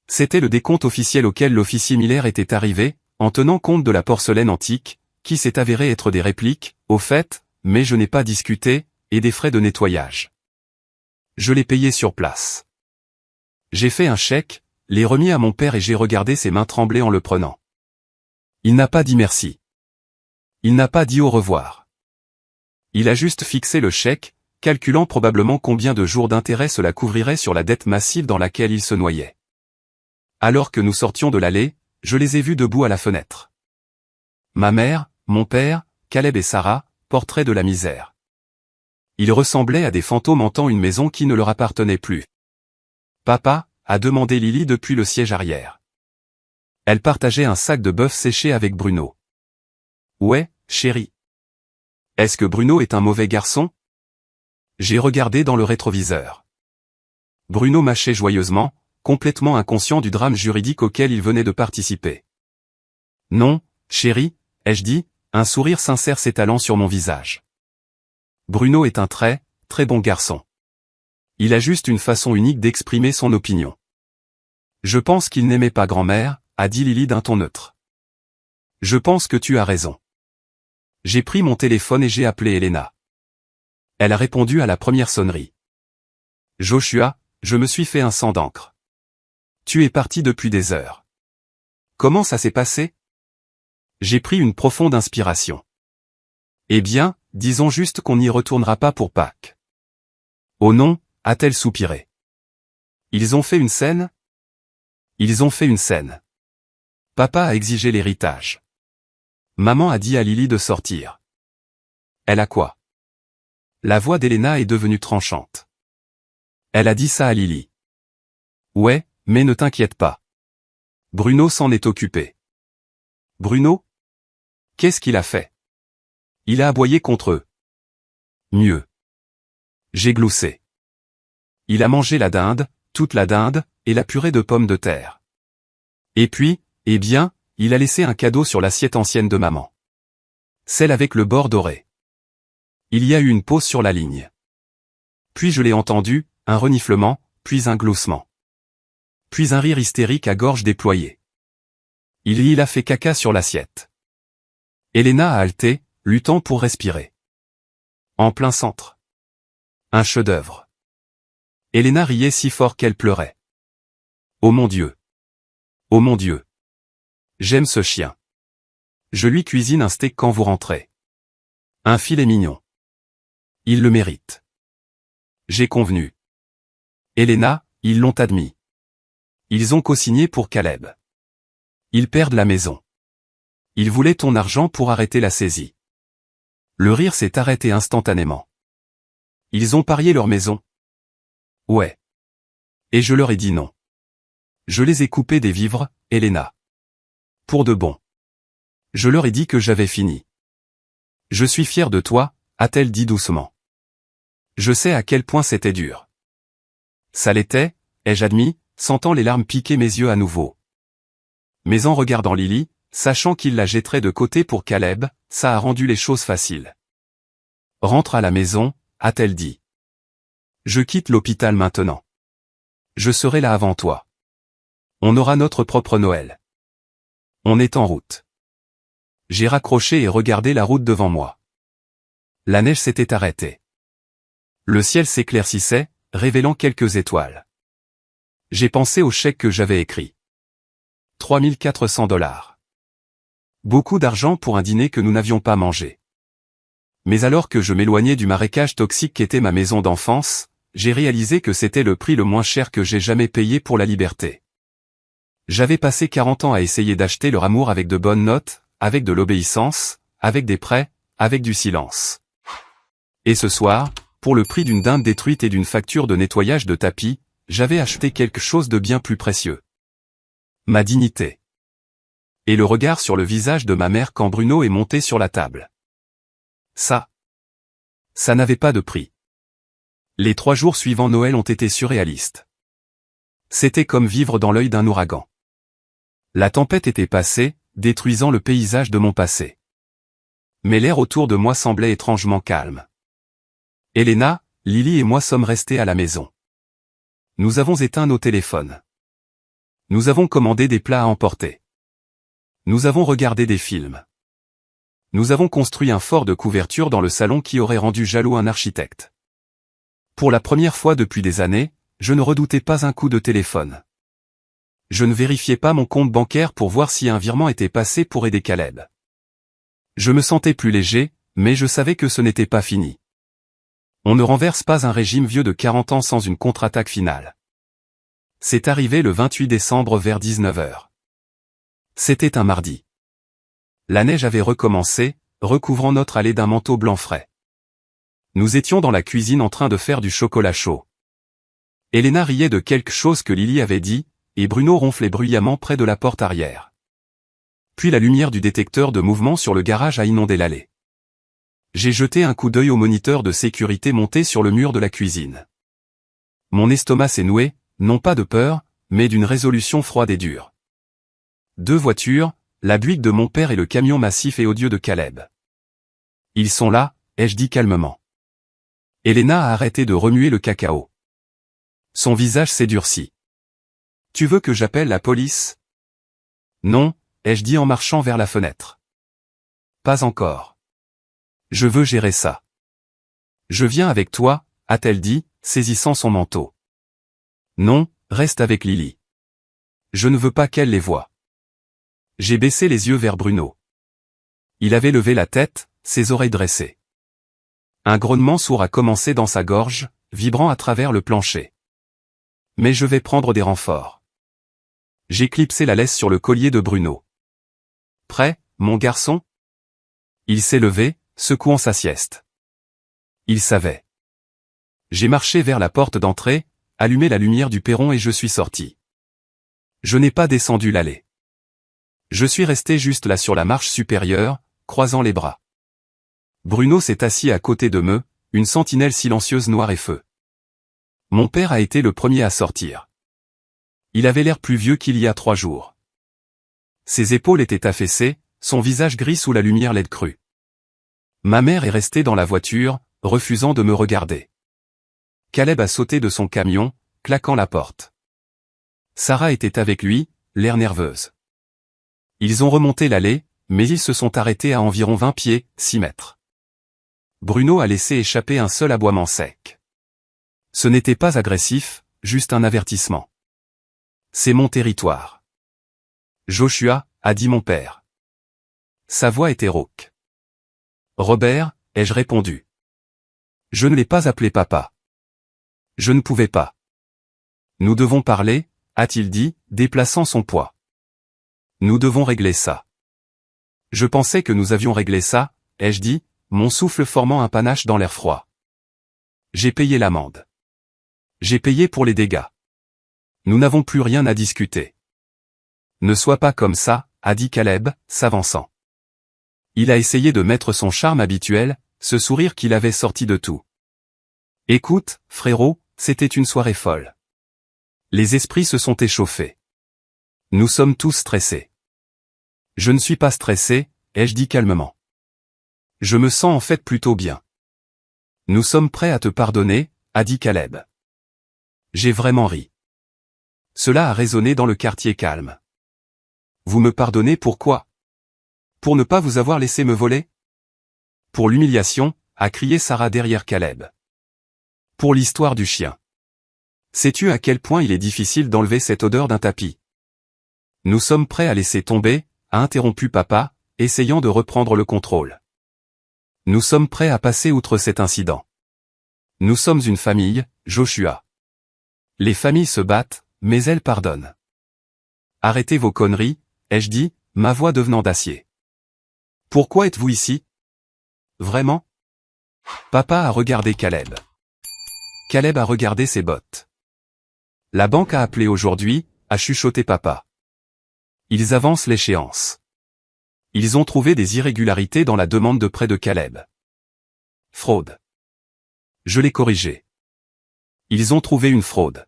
C'était le décompte officiel auquel l'officier Miller était arrivé, en tenant compte de la porcelaine antique, qui s'est avérée être des répliques, au fait, mais je n'ai pas discuté, et des frais de nettoyage. Je l'ai payé sur place. J'ai fait un chèque, l'ai remis à mon père et j'ai regardé ses mains trembler en le prenant. Il n'a pas dit merci. Il n'a pas dit au revoir. Il a juste fixé le chèque, calculant probablement combien de jours d'intérêt cela couvrirait sur la dette massive dans laquelle il se noyait. Alors que nous sortions de l'allée, je les ai vus debout à la fenêtre. Ma mère, mon père, Caleb et Sarah, portraits de la misère. Ils ressemblaient à des fantômes hantant une maison qui ne leur appartenait plus. Papa, a demandé Lily depuis le siège arrière. Elle partageait un sac de bœuf séché avec Bruno. Ouais, chérie. Est-ce que Bruno est un mauvais garçon? J'ai regardé dans le rétroviseur. Bruno mâchait joyeusement, complètement inconscient du drame juridique auquel il venait de participer. Non, chérie, ai-je dit, un sourire sincère s'étalant sur mon visage. Bruno est un très, très bon garçon. Il a juste une façon unique d'exprimer son opinion. Je pense qu'il n'aimait pas grand-mère, a dit Lily d'un ton neutre. Je pense que tu as raison. J'ai pris mon téléphone et j'ai appelé Elena. Elle a répondu à la première sonnerie. Joshua, je me suis fait un sang d'encre. Tu es parti depuis des heures. Comment ça s'est passé? J'ai pris une profonde inspiration. Eh bien, disons juste qu'on n'y retournera pas pour Pâques. Oh non, a-t-elle soupiré. Ils ont fait une scène? Ils ont fait une scène. Papa a exigé l'héritage. Maman a dit à Lily de sortir. Elle a quoi? La voix d'Elena est devenue tranchante. Elle a dit ça à Lily. Ouais, mais ne t'inquiète pas. Bruno s'en est occupé. Bruno? Qu'est-ce qu'il a fait? Il a aboyé contre eux. Mieux. J'ai gloussé. Il a mangé la dinde, toute la dinde, et la purée de pommes de terre. Et puis, eh bien, il a laissé un cadeau sur l'assiette ancienne de maman. Celle avec le bord doré. Il y a eu une pause sur la ligne. Puis je l'ai entendu, un reniflement, puis un gloussement. Puis un rire hystérique à gorge déployée. Il a fait caca sur l'assiette. Elena a halté, luttant pour respirer. En plein centre. Un chef-d'œuvre. Elena riait si fort qu'elle pleurait. Oh mon Dieu. Oh mon Dieu. J'aime ce chien. Je lui cuisine un steak quand vous rentrez. Un filet mignon. Il le mérite. J'ai convenu. Elena, ils l'ont admis. Ils ont co-signé pour Caleb. Ils perdent la maison. Ils voulaient ton argent pour arrêter la saisie. Le rire s'est arrêté instantanément. Ils ont parié leur maison. Ouais. Et je leur ai dit non. Je les ai coupés des vivres, Elena. Pour de bon. Je leur ai dit que j'avais fini. Je suis fier de toi, a-t-elle dit doucement. Je sais à quel point c'était dur. Ça l'était, ai-je admis, sentant les larmes piquer mes yeux à nouveau. Mais en regardant Lily, sachant qu'il la jetterait de côté pour Caleb, ça a rendu les choses faciles. Rentre à la maison, a-t-elle dit. Je quitte l'hôpital maintenant. Je serai là avant toi. On aura notre propre Noël. On est en route. J'ai raccroché et regardé la route devant moi. La neige s'était arrêtée. Le ciel s'éclaircissait, révélant quelques étoiles. J'ai pensé au chèque que j'avais écrit. 3400 $. Beaucoup d'argent pour un dîner que nous n'avions pas mangé. Mais alors que je m'éloignais du marécage toxique qu'était ma maison d'enfance, j'ai réalisé que c'était le prix le moins cher que j'ai jamais payé pour la liberté. J'avais passé 40 ans à essayer d'acheter leur amour avec de bonnes notes, avec de l'obéissance, avec des prêts, avec du silence. Et ce soir, pour le prix d'une dinde détruite et d'une facture de nettoyage de tapis, j'avais acheté quelque chose de bien plus précieux. Ma dignité. Et le regard sur le visage de ma mère quand Bruno est monté sur la table. Ça n'avait pas de prix. Les 3 jours suivant Noël ont été surréalistes. C'était comme vivre dans l'œil d'un ouragan. La tempête était passée, détruisant le paysage de mon passé. Mais l'air autour de moi semblait étrangement calme. Elena, Lily et moi sommes restés à la maison. Nous avons éteint nos téléphones. Nous avons commandé des plats à emporter. Nous avons regardé des films. Nous avons construit un fort de couverture dans le salon qui aurait rendu jaloux un architecte. Pour la première fois depuis des années, je ne redoutais pas un coup de téléphone. Je ne vérifiais pas mon compte bancaire pour voir si un virement était passé pour aider Caleb. Je me sentais plus léger, mais je savais que ce n'était pas fini. On ne renverse pas un régime vieux de 40 ans sans une contre-attaque finale. C'est arrivé le 28 décembre vers 19 h. C'était un mardi. La neige avait recommencé, recouvrant notre allée d'un manteau blanc frais. Nous étions dans la cuisine en train de faire du chocolat chaud. Elena riait de quelque chose que Lily avait dit, et Bruno ronflait bruyamment près de la porte arrière. Puis la lumière du détecteur de mouvement sur le garage a inondé l'allée. J'ai jeté un coup d'œil au moniteur de sécurité monté sur le mur de la cuisine. Mon estomac s'est noué, non pas de peur, mais d'une résolution froide et dure. 2 voitures, la Buick de mon père et le camion massif et odieux de Caleb. Ils sont là, ai-je dit calmement. Elena a arrêté de remuer le cacao. Son visage s'est durci. Tu veux que j'appelle la police? Non, ai-je dit en marchant vers la fenêtre. Pas encore. Je veux gérer ça. Je viens avec toi, a-t-elle dit, saisissant son manteau. Non, reste avec Lily. Je ne veux pas qu'elle les voie. J'ai baissé les yeux vers Bruno. Il avait levé la tête, ses oreilles dressées. Un grognement sourd a commencé dans sa gorge, vibrant à travers le plancher. Mais je vais prendre des renforts. J'ai clipsé la laisse sur le collier de Bruno. Prêt, mon garçon? Il s'est levé, secouant sa sieste. Il savait. J'ai marché vers la porte d'entrée, allumé la lumière du perron et je suis sorti. Je n'ai pas descendu l'allée. Je suis resté juste là sur la marche supérieure, croisant les bras. Bruno s'est assis à côté de me, une sentinelle silencieuse noire et feu. Mon père a été le premier à sortir. Il avait l'air plus vieux qu'il y a 3 jours. Ses épaules étaient affaissées, son visage gris sous la lumière LED crue. Ma mère est restée dans la voiture, refusant de me regarder. Caleb a sauté de son camion, claquant la porte. Sarah était avec lui, l'air nerveuse. Ils ont remonté l'allée, mais ils se sont arrêtés à environ 20 pieds, 6 mètres. Bruno a laissé échapper un seul aboiement sec. Ce n'était pas agressif, juste un avertissement. C'est mon territoire. Joshua, a dit mon père. Sa voix était rauque. Robert, ai-je répondu. Je ne l'ai pas appelé papa. Je ne pouvais pas. Nous devons parler, a-t-il dit, déplaçant son poids. Nous devons régler ça. Je pensais que nous avions réglé ça, ai-je dit, mon souffle formant un panache dans l'air froid. J'ai payé l'amende. J'ai payé pour les dégâts. Nous n'avons plus rien à discuter. Ne sois pas comme ça, a dit Caleb, s'avançant. Il a essayé de mettre son charme habituel, ce sourire qu'il avait sorti de tout. Écoute, frérot, c'était une soirée folle. Les esprits se sont échauffés. Nous sommes tous stressés. Je ne suis pas stressé, ai-je dit calmement. Je me sens en fait plutôt bien. Nous sommes prêts à te pardonner, a dit Caleb. J'ai vraiment ri. Cela a résonné dans le quartier calme. Vous me pardonnez pourquoi? Pour ne pas vous avoir laissé me voler? Pour l'humiliation, a crié Sarah derrière Caleb. Pour l'histoire du chien. Sais-tu à quel point il est difficile d'enlever cette odeur d'un tapis? Nous sommes prêts à laisser tomber, a interrompu papa, essayant de reprendre le contrôle. Nous sommes prêts à passer outre cet incident. Nous sommes une famille, Joshua. Les familles se battent, mais elles pardonnent. Arrêtez vos conneries, ai-je dit, ma voix devenant d'acier. Pourquoi êtes-vous ici? Vraiment? Papa a regardé Caleb. Caleb a regardé ses bottes. La banque a appelé aujourd'hui, a chuchoté papa. Ils avancent l'échéance. Ils ont trouvé des irrégularités dans la demande de prêt de Caleb. Fraude. Je l'ai corrigé. Ils ont trouvé une fraude.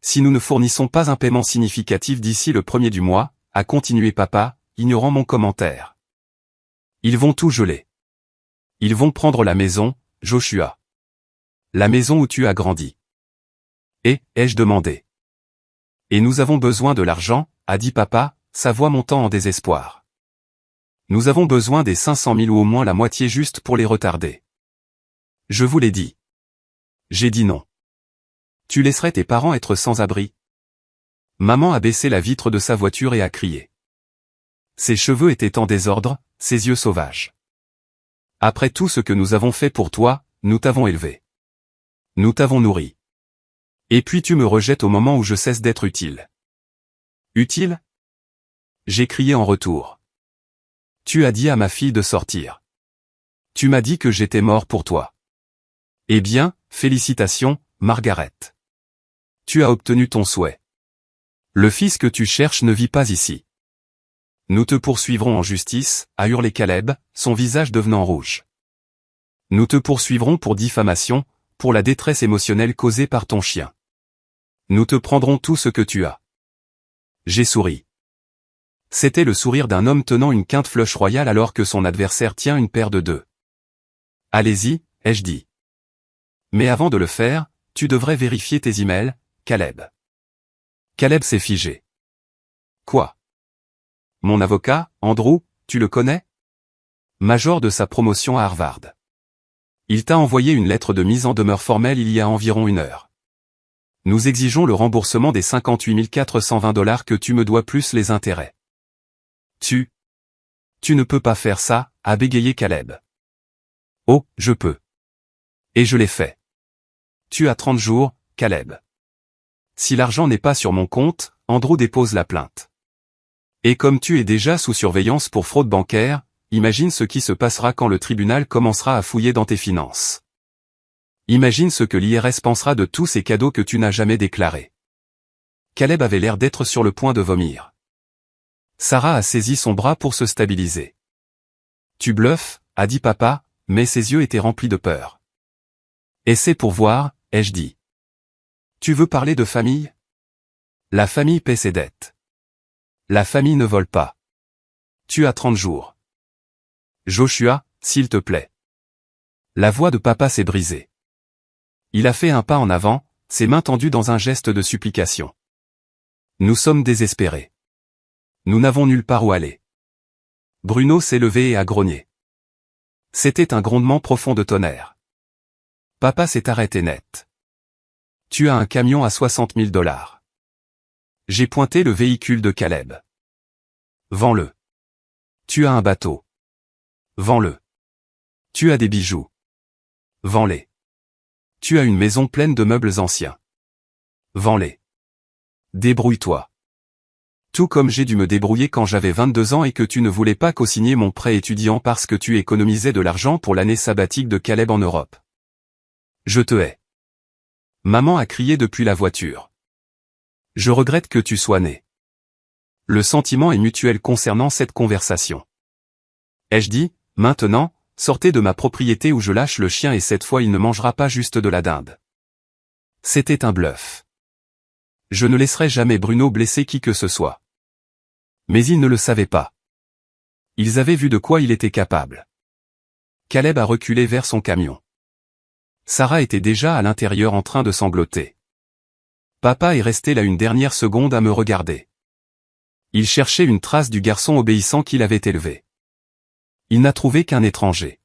Si nous ne fournissons pas un paiement significatif d'ici le 1er du mois, a continué papa, ignorant mon commentaire. Ils vont tout geler. Ils vont prendre la maison, Joshua. La maison où tu as grandi. Et, ai-je demandé. Et nous avons besoin de l'argent, a dit papa, sa voix montant en désespoir. Nous avons besoin des 500 000 ou au moins la moitié juste pour les retarder. Je vous l'ai dit. J'ai dit non. Tu laisserais tes parents être sans abri? Maman a baissé la vitre de sa voiture et a crié. Ses cheveux étaient en désordre, ses yeux sauvages. Après tout ce que nous avons fait pour toi, nous t'avons élevé. Nous t'avons nourri. Et puis tu me rejettes au moment où je cesse d'être utile. Utile? J'ai crié en retour. Tu as dit à ma fille de sortir. Tu m'as dit que j'étais mort pour toi. Eh bien, félicitations, Margaret. Tu as obtenu ton souhait. Le fils que tu cherches ne vit pas ici. Nous te poursuivrons en justice, a hurlé Caleb, son visage devenant rouge. Nous te poursuivrons pour diffamation, pour la détresse émotionnelle causée par ton chien. Nous te prendrons tout ce que tu as. J'ai souri. C'était le sourire d'un homme tenant une quinte flush royale alors que son adversaire tient une paire de 2. Allez-y, ai-je dit. Mais avant de le faire, tu devrais vérifier tes emails, Caleb. Caleb s'est figé. Quoi? Mon avocat, Andrew, tu le connais? Major de sa promotion à Harvard. Il t'a envoyé une lettre de mise en demeure formelle il y a environ 1 heure. Nous exigeons le remboursement des 58 420 $ que tu me dois plus les intérêts. Tu ne peux pas faire ça, a bégayé Caleb. Oh, je peux. Et je l'ai fait. Tu as 30 jours, Caleb. Si l'argent n'est pas sur mon compte, Andrew dépose la plainte. Et comme tu es déjà sous surveillance pour fraude bancaire, imagine ce qui se passera quand le tribunal commencera à fouiller dans tes finances. Imagine ce que l'IRS pensera de tous ces cadeaux que tu n'as jamais déclarés. Caleb avait l'air d'être sur le point de vomir. Sarah a saisi son bras pour se stabiliser. Tu bluffes, a dit papa, mais ses yeux étaient remplis de peur. Et c'est pour voir, ai-je dit. Tu veux parler de famille? La famille paie ses dettes. La famille ne vole pas. Tu as 30 jours. Joshua, s'il te plaît. La voix de papa s'est brisée. Il a fait un pas en avant, ses mains tendues dans un geste de supplication. Nous sommes désespérés. Nous n'avons nulle part où aller. Bruno s'est levé et a grogné. C'était un grondement profond de tonnerre. Papa s'est arrêté net. Tu as un camion à 60 000 $. J'ai pointé le véhicule de Caleb. Vends-le. Tu as un bateau. Vends-le. Tu as des bijoux. Vends-les. Tu as une maison pleine de meubles anciens. Vends-les. Débrouille-toi. Tout comme j'ai dû me débrouiller quand j'avais 22 ans et que tu ne voulais pas co-signer mon prêt étudiant parce que tu économisais de l'argent pour l'année sabbatique de Caleb en Europe. Je te hais. Maman a crié depuis la voiture. Je regrette que tu sois né. Le sentiment est mutuel concernant cette conversation. Ai-je dit, maintenant, sortez de ma propriété ou je lâche le chien et cette fois il ne mangera pas juste de la dinde. C'était un bluff. Je ne laisserai jamais Bruno blesser qui que ce soit. Mais ils ne le savaient pas. Ils avaient vu de quoi il était capable. Caleb a reculé vers son camion. Sarah était déjà à l'intérieur en train de sangloter. Papa est resté là une dernière seconde à me regarder. Il cherchait une trace du garçon obéissant qu'il avait élevé. Il n'a trouvé qu'un étranger.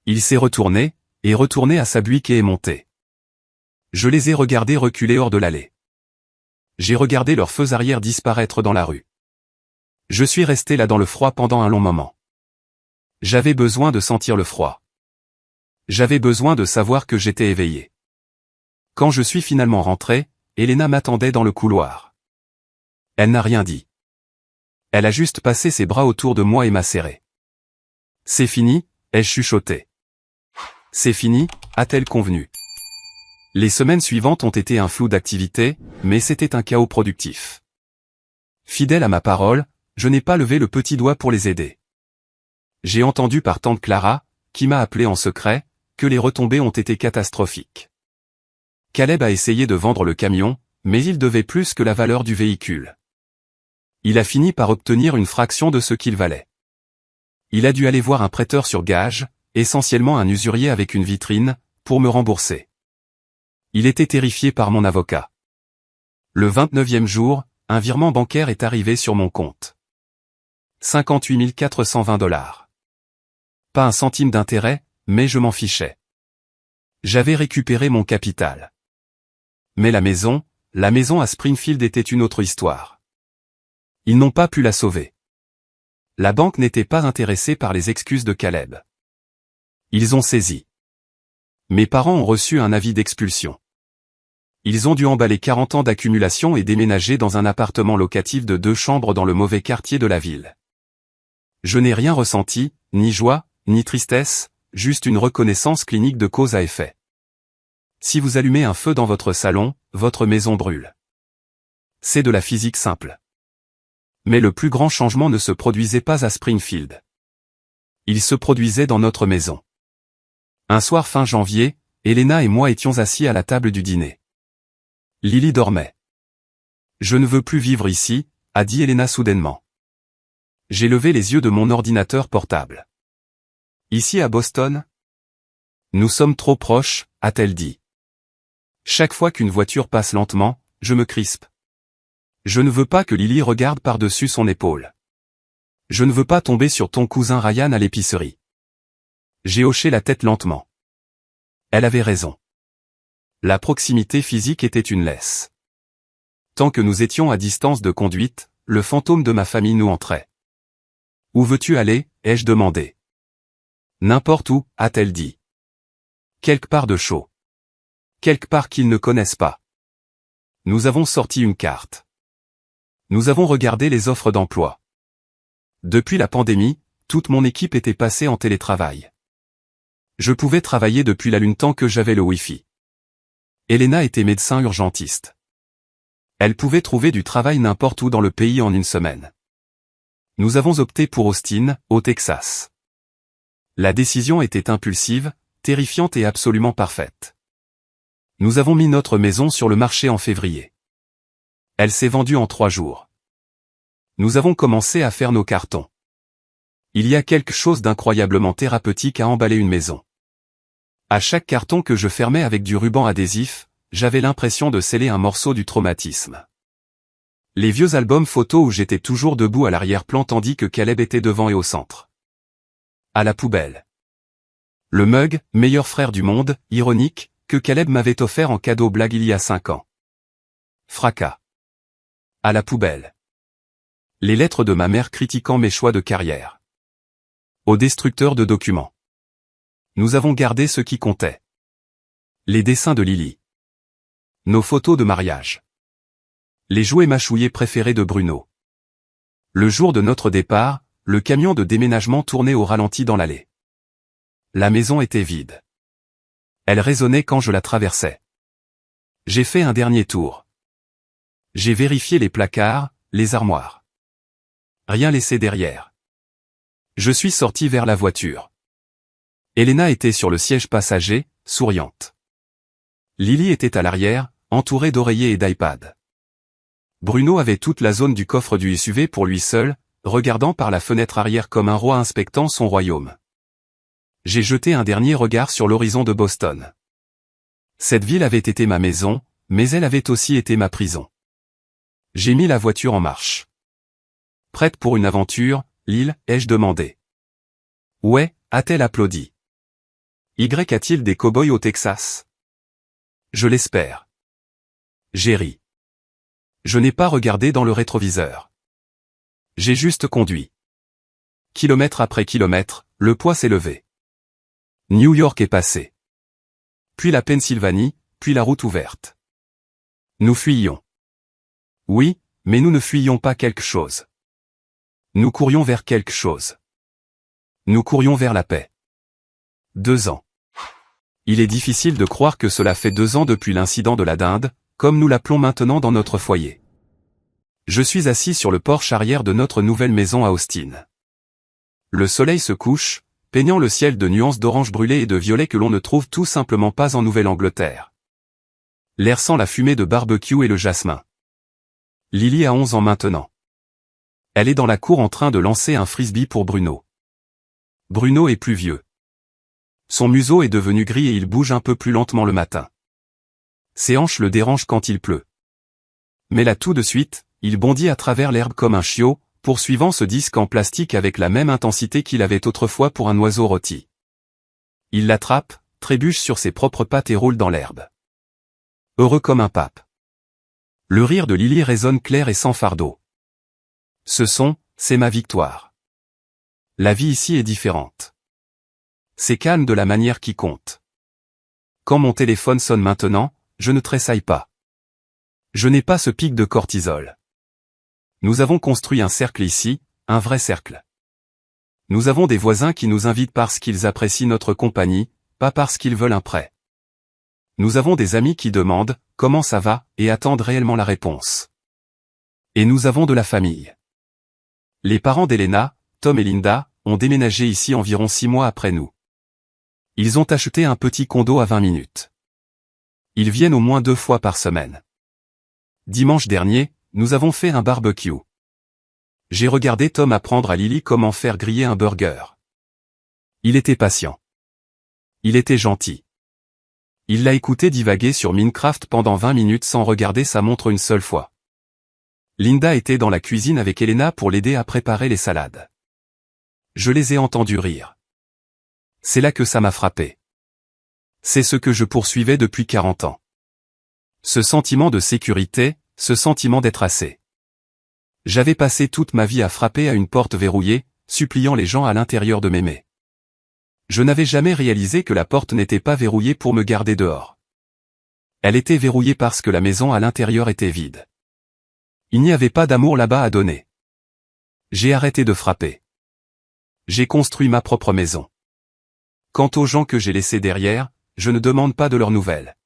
Il s'est retourné, et retourné à sa buick et est monté. Je les ai regardés reculer hors de l'allée. J'ai regardé leurs feux arrière disparaître dans la rue. Je suis resté là dans le froid pendant un long moment. J'avais besoin de sentir le froid. J'avais besoin de savoir que j'étais éveillé. Quand je suis finalement rentré, Elena m'attendait dans le couloir. Elle n'a rien dit. Elle a juste passé ses bras autour de moi et m'a serré. C'est fini, ai-je chuchoté. C'est fini, a-t-elle convenu. Les semaines suivantes ont été un flou d'activités, mais c'était un chaos productif. Fidèle à ma parole, je n'ai pas levé le petit doigt pour les aider. J'ai entendu par tante Clara, qui m'a appelé en secret, que les retombées ont été catastrophiques. Caleb a essayé de vendre le camion, mais il devait plus que la valeur du véhicule. Il a fini par obtenir une fraction de ce qu'il valait. Il a dû aller voir un prêteur sur gage, essentiellement un usurier avec une vitrine, pour me rembourser. Il était terrifié par mon avocat. Le 29e jour, un virement bancaire est arrivé sur mon compte. 58 420 $. Pas un centime d'intérêt, mais je m'en fichais. J'avais récupéré mon capital. Mais la maison à Springfield était une autre histoire. Ils n'ont pas pu la sauver. La banque n'était pas intéressée par les excuses de Caleb. Ils ont saisi. Mes parents ont reçu un avis d'expulsion. Ils ont dû emballer 40 ans d'accumulation et déménager dans un appartement locatif de 2 chambres dans le mauvais quartier de la ville. Je n'ai rien ressenti, ni joie, ni tristesse, juste une reconnaissance clinique de cause à effet. Si vous allumez un feu dans votre salon, votre maison brûle. C'est de la physique simple. Mais le plus grand changement ne se produisait pas à Springfield. Il se produisait dans notre maison. Un soir fin janvier, Elena et moi étions assis à la table du dîner. Lily dormait. « Je ne veux plus vivre ici », a dit Elena soudainement. J'ai levé les yeux de mon ordinateur portable. « Ici à Boston ? Nous sommes trop proches », a-t-elle dit. Chaque fois qu'une voiture passe lentement, je me crispe. Je ne veux pas que Lily regarde par-dessus son épaule. Je ne veux pas tomber sur ton cousin Ryan à l'épicerie. J'ai hoché la tête lentement. Elle avait raison. La proximité physique était une laisse. Tant que nous étions à distance de conduite, le fantôme de ma famille nous entrait. « Où veux-tu aller ?» ai-je demandé. « N'importe où », a-t-elle dit. « Quelque part de chaud. Quelque part qu'ils ne connaissent pas. » Nous avons sorti une carte. Nous avons regardé les offres d'emploi. Depuis la pandémie, toute mon équipe était passée en télétravail. Je pouvais travailler depuis la Lune tant que j'avais le Wi-Fi. Elena était médecin urgentiste. Elle pouvait trouver du travail n'importe où dans le pays en une semaine. Nous avons opté pour Austin, au Texas. La décision était impulsive, terrifiante et absolument parfaite. Nous avons mis notre maison sur le marché en février. Elle s'est vendue en 3 jours. Nous avons commencé à faire nos cartons. Il y a quelque chose d'incroyablement thérapeutique à emballer une maison. À chaque carton que je fermais avec du ruban adhésif, j'avais l'impression de sceller un morceau du traumatisme. Les vieux albums photos où j'étais toujours debout à l'arrière-plan tandis que Caleb était devant et au centre. À la poubelle. Le mug, meilleur frère du monde, ironique, que Caleb m'avait offert en cadeau blague il y a 5 ans. Fracas. À la poubelle. Les lettres de ma mère critiquant mes choix de carrière. Au destructeur de documents. Nous avons gardé ce qui comptait. Les dessins de Lily. Nos photos de mariage. Les jouets mâchouillés préférés de Bruno. Le jour de notre départ, le camion de déménagement tournait au ralenti dans l'allée. La maison était vide. Elle résonnait quand je la traversais. J'ai fait un dernier tour. J'ai vérifié les placards, les armoires. Rien laissé derrière. Je suis sorti vers la voiture. Elena était sur le siège passager, souriante. Lily était à l'arrière, entourée d'oreillers et d'iPad. Bruno avait toute la zone du coffre du SUV pour lui seul, regardant par la fenêtre arrière comme un roi inspectant son royaume. J'ai jeté un dernier regard sur l'horizon de Boston. Cette ville avait été ma maison, mais elle avait aussi été ma prison. J'ai mis la voiture en marche. Prête pour une aventure, Lyle, ai-je demandé. Ouais, a-t-elle applaudi. A-t-il des cow-boys au Texas? Je l'espère. J'ai ri. Je n'ai pas regardé dans le rétroviseur. J'ai juste conduit. Kilomètre après kilomètre, le poids s'est levé. New York est passé. Puis la Pennsylvanie, puis la route ouverte. Nous fuyions. Oui, mais nous ne fuyions pas quelque chose. Nous courions vers quelque chose. Nous courions vers la paix. 2 ans. Il est difficile de croire que cela fait 2 ans depuis l'incident de la dinde, comme nous l'appelons maintenant dans notre foyer. Je suis assis sur le porche arrière de notre nouvelle maison à Austin. Le soleil se couche, peignant le ciel de nuances d'orange brûlé et de violet que l'on ne trouve tout simplement pas en Nouvelle-Angleterre. L'air sent la fumée de barbecue et le jasmin. Lily a 11 ans maintenant. Elle est dans la cour en train de lancer un frisbee pour Bruno. Bruno est plus vieux. Son museau est devenu gris et il bouge un peu plus lentement le matin. Ses hanches le dérangent quand il pleut. Mais là tout de suite, il bondit à travers l'herbe comme un chiot, poursuivant ce disque en plastique avec la même intensité qu'il avait autrefois pour un oiseau rôti. Il l'attrape, trébuche sur ses propres pattes et roule dans l'herbe. Heureux comme un pape. Le rire de Lily résonne clair et sans fardeau. Ce son, c'est ma victoire. La vie ici est différente. C'est calme de la manière qui compte. Quand mon téléphone sonne maintenant, je ne tressaille pas. Je n'ai pas ce pic de cortisol. Nous avons construit un cercle ici, un vrai cercle. Nous avons des voisins qui nous invitent parce qu'ils apprécient notre compagnie, pas parce qu'ils veulent un prêt. Nous avons des amis qui demandent « Comment ça va ?» et attendent réellement la réponse. Et nous avons de la famille. Les parents d'Elena, Tom et Linda, ont déménagé ici environ 6 mois après nous. Ils ont acheté un petit condo à 20 minutes. Ils viennent au moins 2 fois par semaine. Dimanche dernier, nous avons fait un barbecue. J'ai regardé Tom apprendre à Lily comment faire griller un burger. Il était patient. Il était gentil. Il l'a écouté divaguer sur Minecraft pendant 20 minutes sans regarder sa montre une seule fois. Linda était dans la cuisine avec Elena pour l'aider à préparer les salades. Je les ai entendus rire. C'est là que ça m'a frappé. C'est ce que je poursuivais depuis 40 ans. Ce sentiment de sécurité, ce sentiment d'être assez. J'avais passé toute ma vie à frapper à une porte verrouillée, suppliant les gens à l'intérieur de m'aimer. Je n'avais jamais réalisé que la porte n'était pas verrouillée pour me garder dehors. Elle était verrouillée parce que la maison à l'intérieur était vide. Il n'y avait pas d'amour là-bas à donner. J'ai arrêté de frapper. J'ai construit ma propre maison. Quant aux gens que j'ai laissés derrière, je ne demande pas de leurs nouvelles.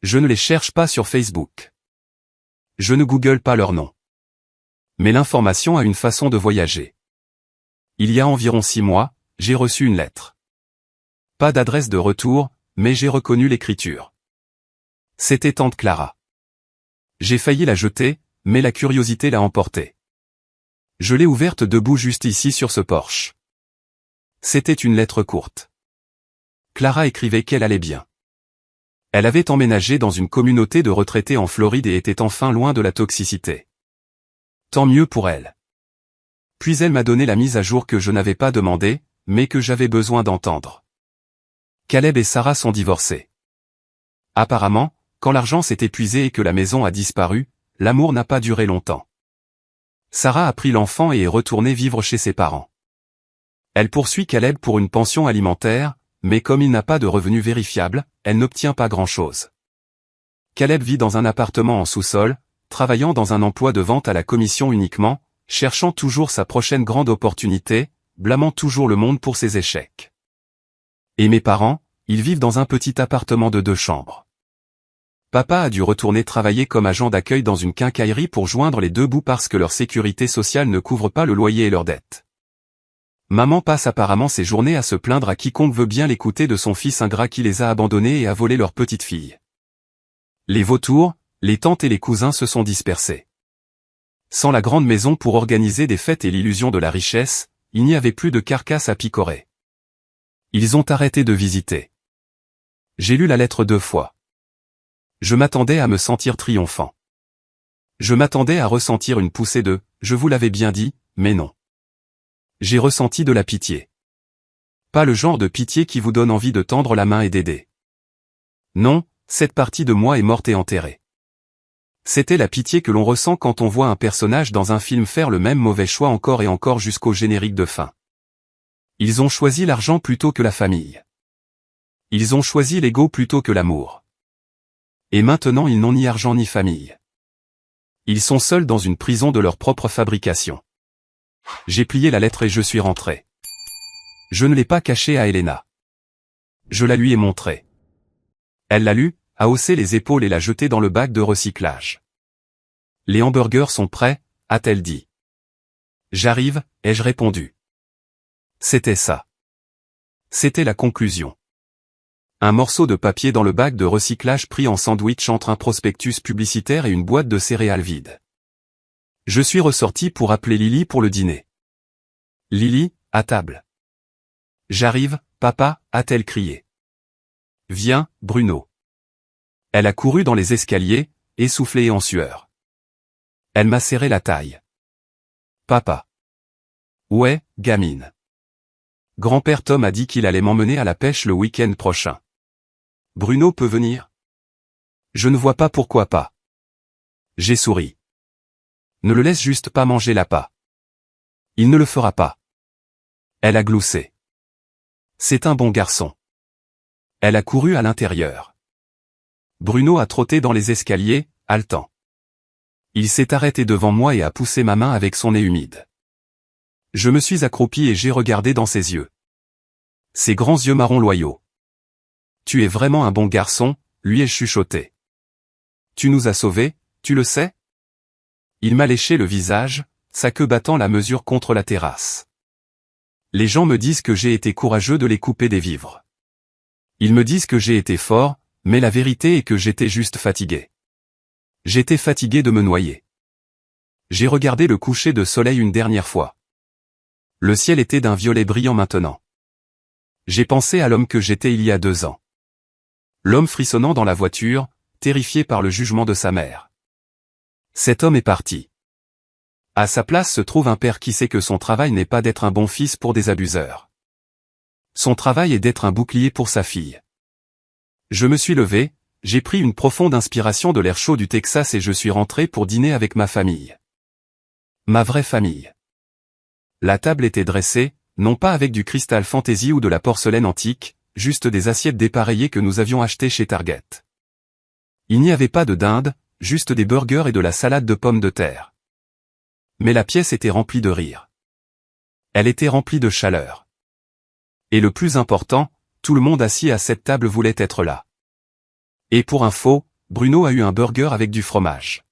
Je ne les cherche pas sur Facebook. Je ne google pas leur nom. Mais l'information a une façon de voyager. Il y a environ 6 mois, j'ai reçu une lettre. Pas d'adresse de retour, mais j'ai reconnu l'écriture. C'était tante Clara. J'ai failli la jeter, mais la curiosité l'a emportée. Je l'ai ouverte debout juste ici sur ce porche. C'était une lettre courte. Clara écrivait qu'elle allait bien. Elle avait emménagé dans une communauté de retraités en Floride et était enfin loin de la toxicité. Tant mieux pour elle. Puis elle m'a donné la mise à jour que je n'avais pas demandée, mais que j'avais besoin d'entendre. Caleb et Sarah sont divorcés. Apparemment, quand l'argent s'est épuisé et que la maison a disparu, l'amour n'a pas duré longtemps. Sarah a pris l'enfant et est retournée vivre chez ses parents. Elle poursuit Caleb pour une pension alimentaire, mais comme il n'a pas de revenus vérifiables, elle n'obtient pas grand-chose. Caleb vit dans un appartement en sous-sol, travaillant dans un emploi de vente à la commission uniquement, cherchant toujours sa prochaine grande opportunité, blâmant toujours le monde pour ses échecs. Et mes parents, ils vivent dans un petit appartement de 2 chambres. Papa a dû retourner travailler comme agent d'accueil dans une quincaillerie pour joindre les 2 bouts parce que leur sécurité sociale ne couvre pas le loyer et leurs dettes. Maman passe apparemment ses journées à se plaindre à quiconque veut bien l'écouter de son fils ingrat qui les a abandonnés et a volé leur petite fille. Les vautours, les tantes et les cousins se sont dispersés. Sans la grande maison pour organiser des fêtes et l'illusion de la richesse, il n'y avait plus de carcasse à picorer. Ils ont arrêté de visiter. J'ai lu la lettre 2 fois. Je m'attendais à me sentir triomphant. Je m'attendais à ressentir une poussée de « je vous l'avais bien dit », mais non. J'ai ressenti de la pitié. Pas le genre de pitié qui vous donne envie de tendre la main et d'aider. Non, cette partie de moi est morte et enterrée. C'était la pitié que l'on ressent quand on voit un personnage dans un film faire le même mauvais choix encore et encore jusqu'au générique de fin. Ils ont choisi l'argent plutôt que la famille. Ils ont choisi l'ego plutôt que l'amour. Et maintenant ils n'ont ni argent ni famille. Ils sont seuls dans une prison de leur propre fabrication. J'ai plié la lettre et je suis rentré. Je ne l'ai pas cachée à Elena. Je la lui ai montrée. Elle l'a lue, a haussé les épaules et l'a jetée dans le bac de recyclage. Les hamburgers sont prêts, a-t-elle dit. J'arrive, ai-je répondu. C'était ça. C'était la conclusion. Un morceau de papier dans le bac de recyclage pris en sandwich entre un prospectus publicitaire et une boîte de céréales vide. Je suis ressorti pour appeler Lily pour le dîner. Lily, à table. J'arrive, papa, a-t-elle crié. Viens, Bruno. Elle a couru dans les escaliers, essoufflée et en sueur. Elle m'a serré la taille. Papa. Ouais, gamine. Grand-père Tom a dit qu'il allait m'emmener à la pêche le week-end prochain. Bruno peut venir? Je ne vois pas pourquoi pas. J'ai souri. Ne le laisse juste pas manger l'appât. Il ne le fera pas. Elle a gloussé. C'est un bon garçon. Elle a couru à l'intérieur. Bruno a trotté dans les escaliers, haletant. Il s'est arrêté devant moi et a poussé ma main avec son nez humide. Je me suis accroupi et j'ai regardé dans ses yeux. Ses grands yeux marron loyaux. Tu es vraiment un bon garçon, lui ai-je chuchoté. Tu nous as sauvés, tu le sais? Il m'a léché le visage, sa queue battant la mesure contre la terrasse. Les gens me disent que j'ai été courageux de les couper des vivres. Ils me disent que j'ai été fort, mais la vérité est que j'étais juste fatigué. J'étais fatigué de me noyer. J'ai regardé le coucher de soleil une dernière fois. Le ciel était d'un violet brillant maintenant. J'ai pensé à l'homme que j'étais il y a 2 ans. L'homme frissonnant dans la voiture, terrifié par le jugement de sa mère. Cet homme est parti. À sa place se trouve un père qui sait que son travail n'est pas d'être un bon fils pour des abuseurs. Son travail est d'être un bouclier pour sa fille. Je me suis levé, j'ai pris une profonde inspiration de l'air chaud du Texas et je suis rentré pour dîner avec ma famille. Ma vraie famille. La table était dressée, non pas avec du cristal fantaisie ou de la porcelaine antique, juste des assiettes dépareillées que nous avions achetées chez Target. Il n'y avait pas de dinde, juste des burgers et de la salade de pommes de terre. Mais la pièce était remplie de rire. Elle était remplie de chaleur. Et le plus important, tout le monde assis à cette table voulait être là. Et pour info, Bruno a eu un burger avec du fromage.